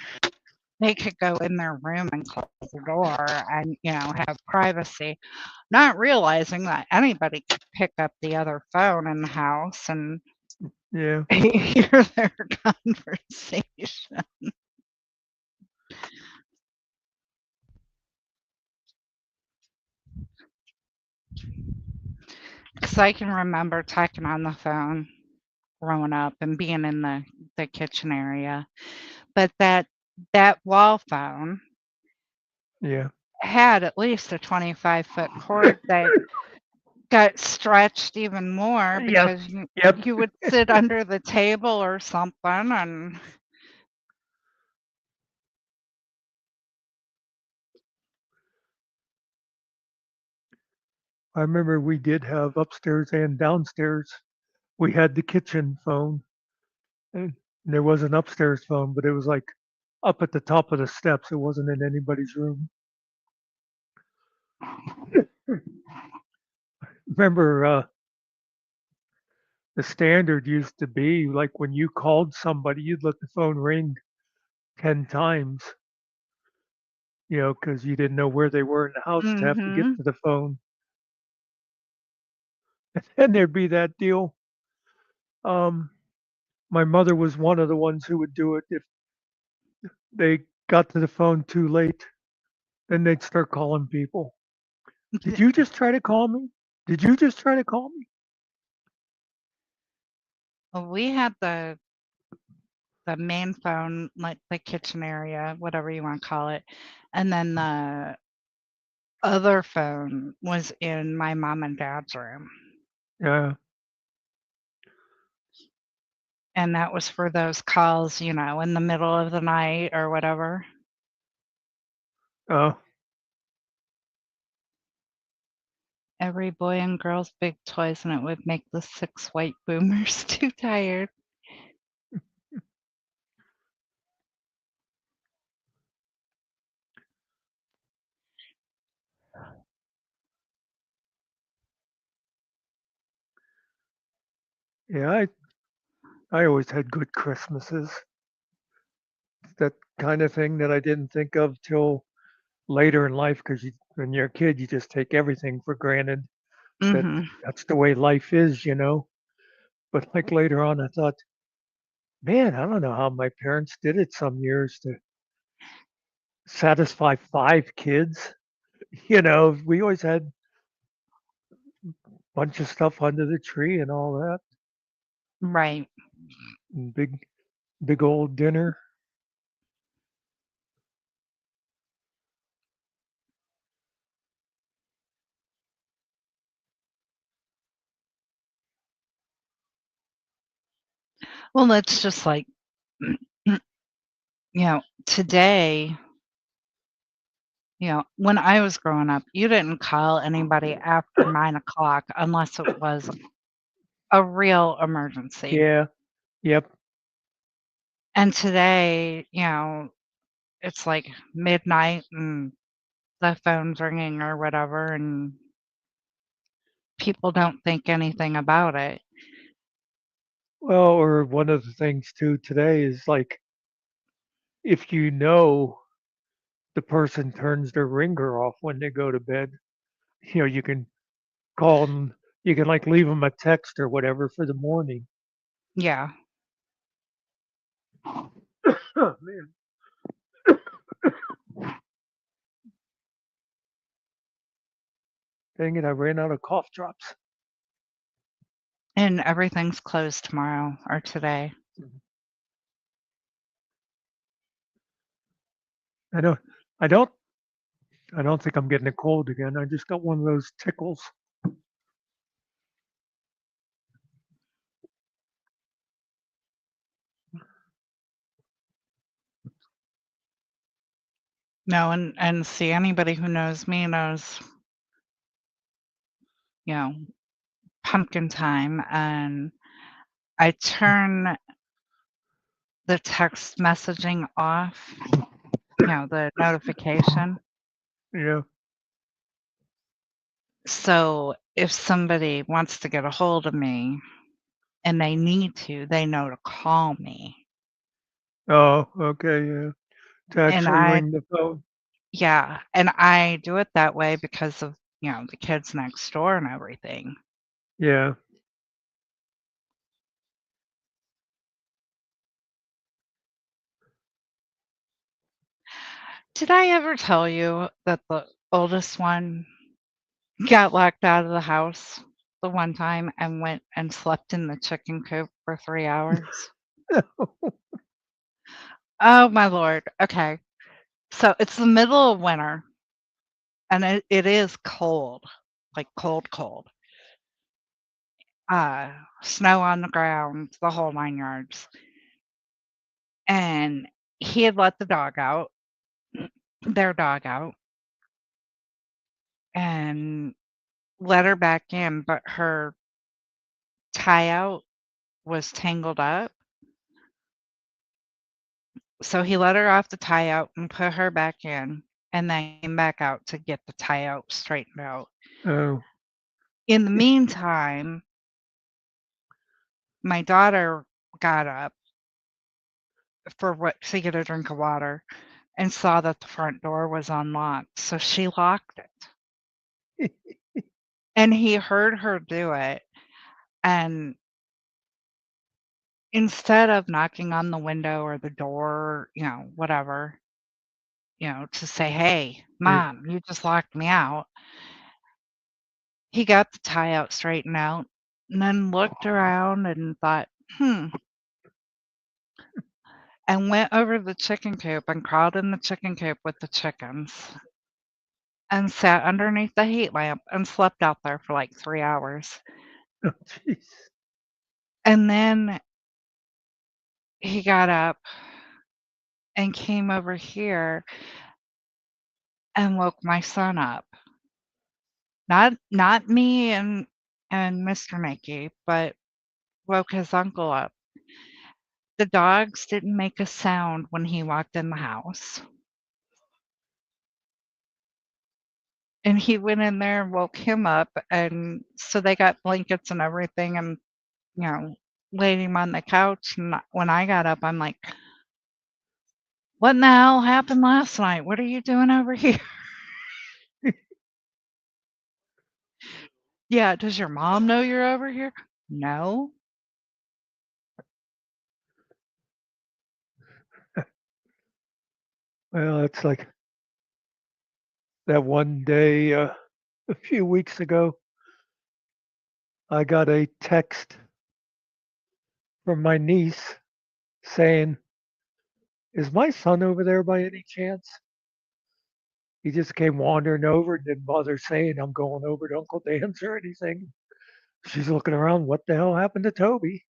[SPEAKER 4] they could go in their room and close the door and, have privacy, not realizing that anybody could pick up the other phone in the house and
[SPEAKER 2] yeah.
[SPEAKER 4] hear their conversation. Because I can remember talking on the phone growing up and being in the kitchen area. But that wall phone
[SPEAKER 2] Yeah.
[SPEAKER 4] had at least a 25-foot cord that got stretched even more
[SPEAKER 2] Yep.
[SPEAKER 4] because you
[SPEAKER 2] Yep.
[SPEAKER 4] you would sit under the table or something and
[SPEAKER 2] I remember we did have upstairs and downstairs. We had the kitchen phone, and there was an upstairs phone, but it was like up at the top of the steps. It wasn't in anybody's room. Remember, the standard used to be like when you called somebody, you'd let the phone ring 10 times, because you didn't know where they were in the house to have to get
[SPEAKER 4] mhm.
[SPEAKER 2] to the phone. And there'd be that deal. Um, my mother was one of the ones who would do it if they got to the phone too late. Then they'd start calling people. Did you just try to call me? Did you just try to call me?
[SPEAKER 4] Well, we had the main phone, like the kitchen area, whatever you wanna call it, and then the other phone was in my mom and dad's room,
[SPEAKER 2] Yeah.
[SPEAKER 4] and that was for those calls, in the middle of the night or whatever.
[SPEAKER 2] Oh,
[SPEAKER 4] Every boy and girl's big toys, and it would make the 6 white boomers too tired.
[SPEAKER 2] yeah. I always had good Christmases. That kind of thing that I didn't think of till later in life because when you're a kid, you just take everything for granted. That
[SPEAKER 4] Mhm.
[SPEAKER 2] that's the way life is. But like later on, I thought, man, I don't know how my parents did it some years to satisfy 5 kids. We always had a bunch of stuff under the tree and all that,
[SPEAKER 4] Right.
[SPEAKER 2] and big old dinner.
[SPEAKER 4] Well, that's just like, today, when I was growing up, you didn't call anybody after 9 o'clock unless it was a real emergency.
[SPEAKER 2] Yeah. Yep.
[SPEAKER 4] And today, it's like midnight and the phone's ringing or whatever, and people don't think anything about it.
[SPEAKER 2] Well, or one of the things too today is like if you know the person turns their ringer off when they go to bed, you can call them, you can like leave them a text or whatever for the morning.
[SPEAKER 4] Yeah.
[SPEAKER 2] Oh, man. Dang it, I ran out of cough drops.
[SPEAKER 4] And everything's closed tomorrow or today.
[SPEAKER 2] I don't, I don't, I don't think I'm getting a cold again. I just got one of those tickles.
[SPEAKER 4] No, and see, anybody who knows me knows, pumpkin time, and I turn the text messaging off, the notification.
[SPEAKER 2] Yeah.
[SPEAKER 4] So if somebody wants to get a hold of me and they need to, they know to call me.
[SPEAKER 2] Oh, okay. Yeah. To
[SPEAKER 4] And
[SPEAKER 2] actually ring the phone.
[SPEAKER 4] and I do it that way because of, the kids next door and everything.
[SPEAKER 2] Yeah.
[SPEAKER 4] Did I ever tell you that the oldest one got locked out of the house the one time and went and slept in the chicken coop for 3 hours? Oh my lord. Okay. So it's the middle of winter and it is cold, like cold, cold. Snow on the ground, the whole 9 yards. And he had let the dog out, their dog out, and let her back in, but her tie out was tangled up. So he let her off the tie out and put her back in, and then came back out to get the tie out straightened out.
[SPEAKER 2] Oh.
[SPEAKER 4] In the meantime, my daughter got up to get a drink of water and saw that the front door was unlocked, so she locked it. And he heard her do it, and instead of knocking on the window or the door, whatever, to say, "Hey,
[SPEAKER 2] Yeah.
[SPEAKER 4] mom, you just locked me out," he got the tie out straightened out and then looked around and thought, "Hmm," and went over to the chicken coop and crawled in the chicken coop with the chickens and sat underneath the heat lamp and slept out there for like 3 hours.
[SPEAKER 2] Oh, jeez.
[SPEAKER 4] And then he got up and came over here and woke my son up. Not me and Mr. Mickey, but woke his uncle up. The dogs didn't make a sound when he walked in the house. And he went in there and woke him up, and so they got blankets and everything and, you know, laid him on the couch, and when I got up, I'm like, "What in the hell happened last night? What are you doing over here?" "Yeah, does your mom know you're over here?" "No."
[SPEAKER 2] Well, it's like that one day a few weeks ago, I got a text from my niece saying, "Is my son over there by any chance?" He just came wandering over and didn't bother saying, "I'm going over to Uncle Dan's" or anything. She's looking around, what the hell happened to Toby?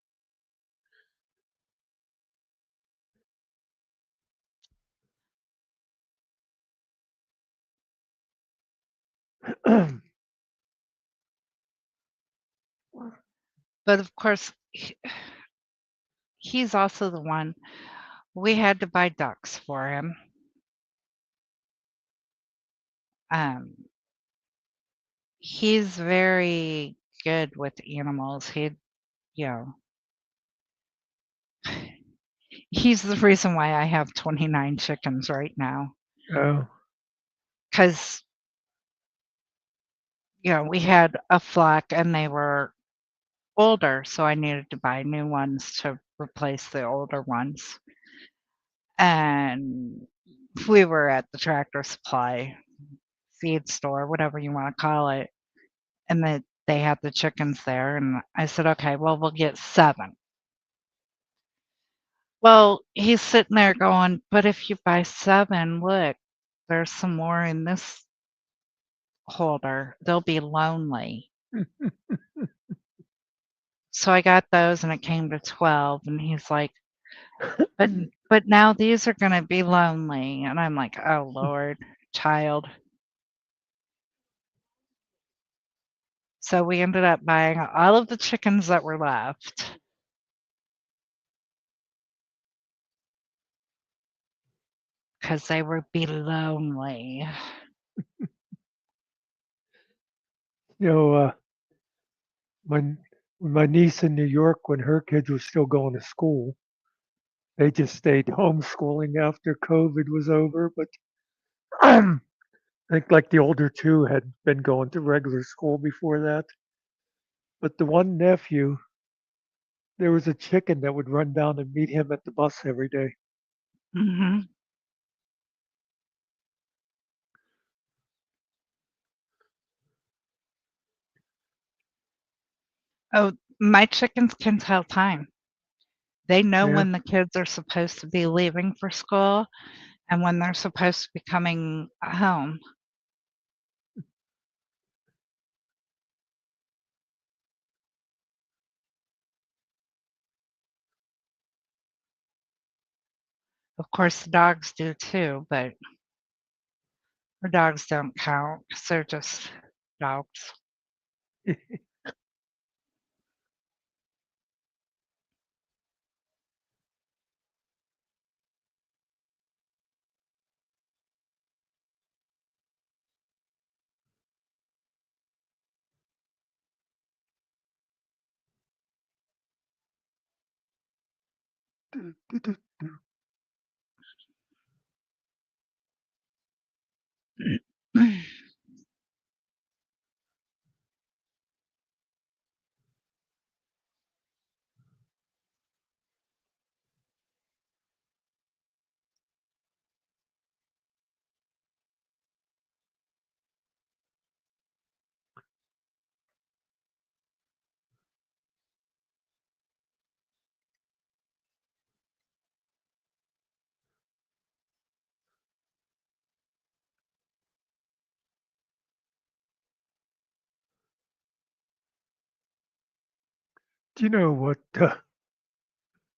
[SPEAKER 4] But of course, he's also the one. We had to buy ducks for him. He's very good with animals. He's the reason why I have 29 chickens right now.
[SPEAKER 2] Oh,
[SPEAKER 4] Because, we had a flock and they were older, so I needed to buy new ones to replace the older ones. And we were at the Tractor Supply feed store, whatever you want to call it, and they had the chickens there, and I said, okay, well, we'll get 7. Well, he's sitting there going, but if you buy 7, look, there's some more in this holder. They'll be lonely. So I got those and it came to 12, and he's like, but now these are going to be lonely. And I'm like, oh, Lord, child. So we ended up buying all of the chickens that were left. Because they would be lonely.
[SPEAKER 2] when my niece in New York, when her kids were still going to school, they just stayed homeschooling after COVID was over. But I think like the older two had been going to regular school before that. But the one nephew, there was a chicken that would run down and meet him at the bus every day.
[SPEAKER 4] Mm-hmm. Oh, my chickens can tell time. They know
[SPEAKER 2] Yeah.
[SPEAKER 4] when the kids are supposed to be leaving for school and when they're supposed to be coming home. Of course, the dogs do too, but the dogs don't count because they're just dogs.
[SPEAKER 2] Do you know what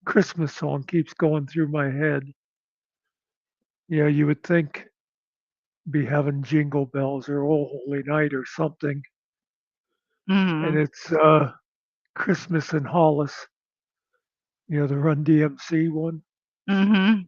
[SPEAKER 2] Christmas song keeps going through my head? Yeah, you would think be having Jingle Bells or Oh Holy Night or something, and
[SPEAKER 4] Mm-hmm.
[SPEAKER 2] it's Christmas in Hollis. The Run DMC one.
[SPEAKER 4] Mm-hmm.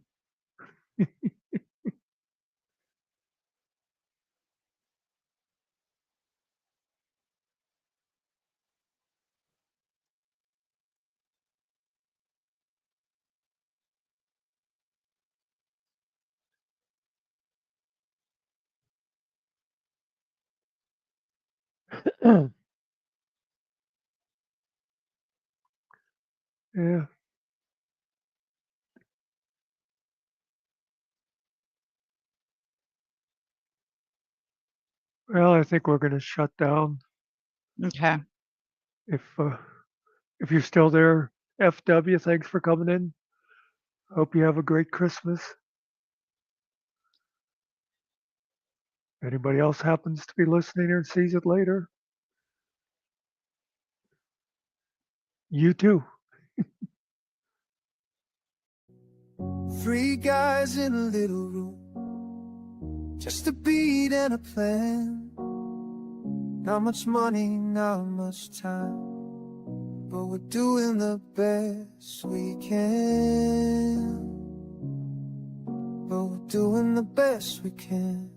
[SPEAKER 2] Yeah. Well, I think we're going to shut down.
[SPEAKER 4] Okay.
[SPEAKER 2] If you're still there, FW, thanks for coming in. Hope you have a great Christmas. Anybody else happens to be listening or sees it later, you too.
[SPEAKER 5] 3 guys in a little room, just a beat and a plan. Not much money, not much time, but we're doing the best we can. But we're doing the best we can.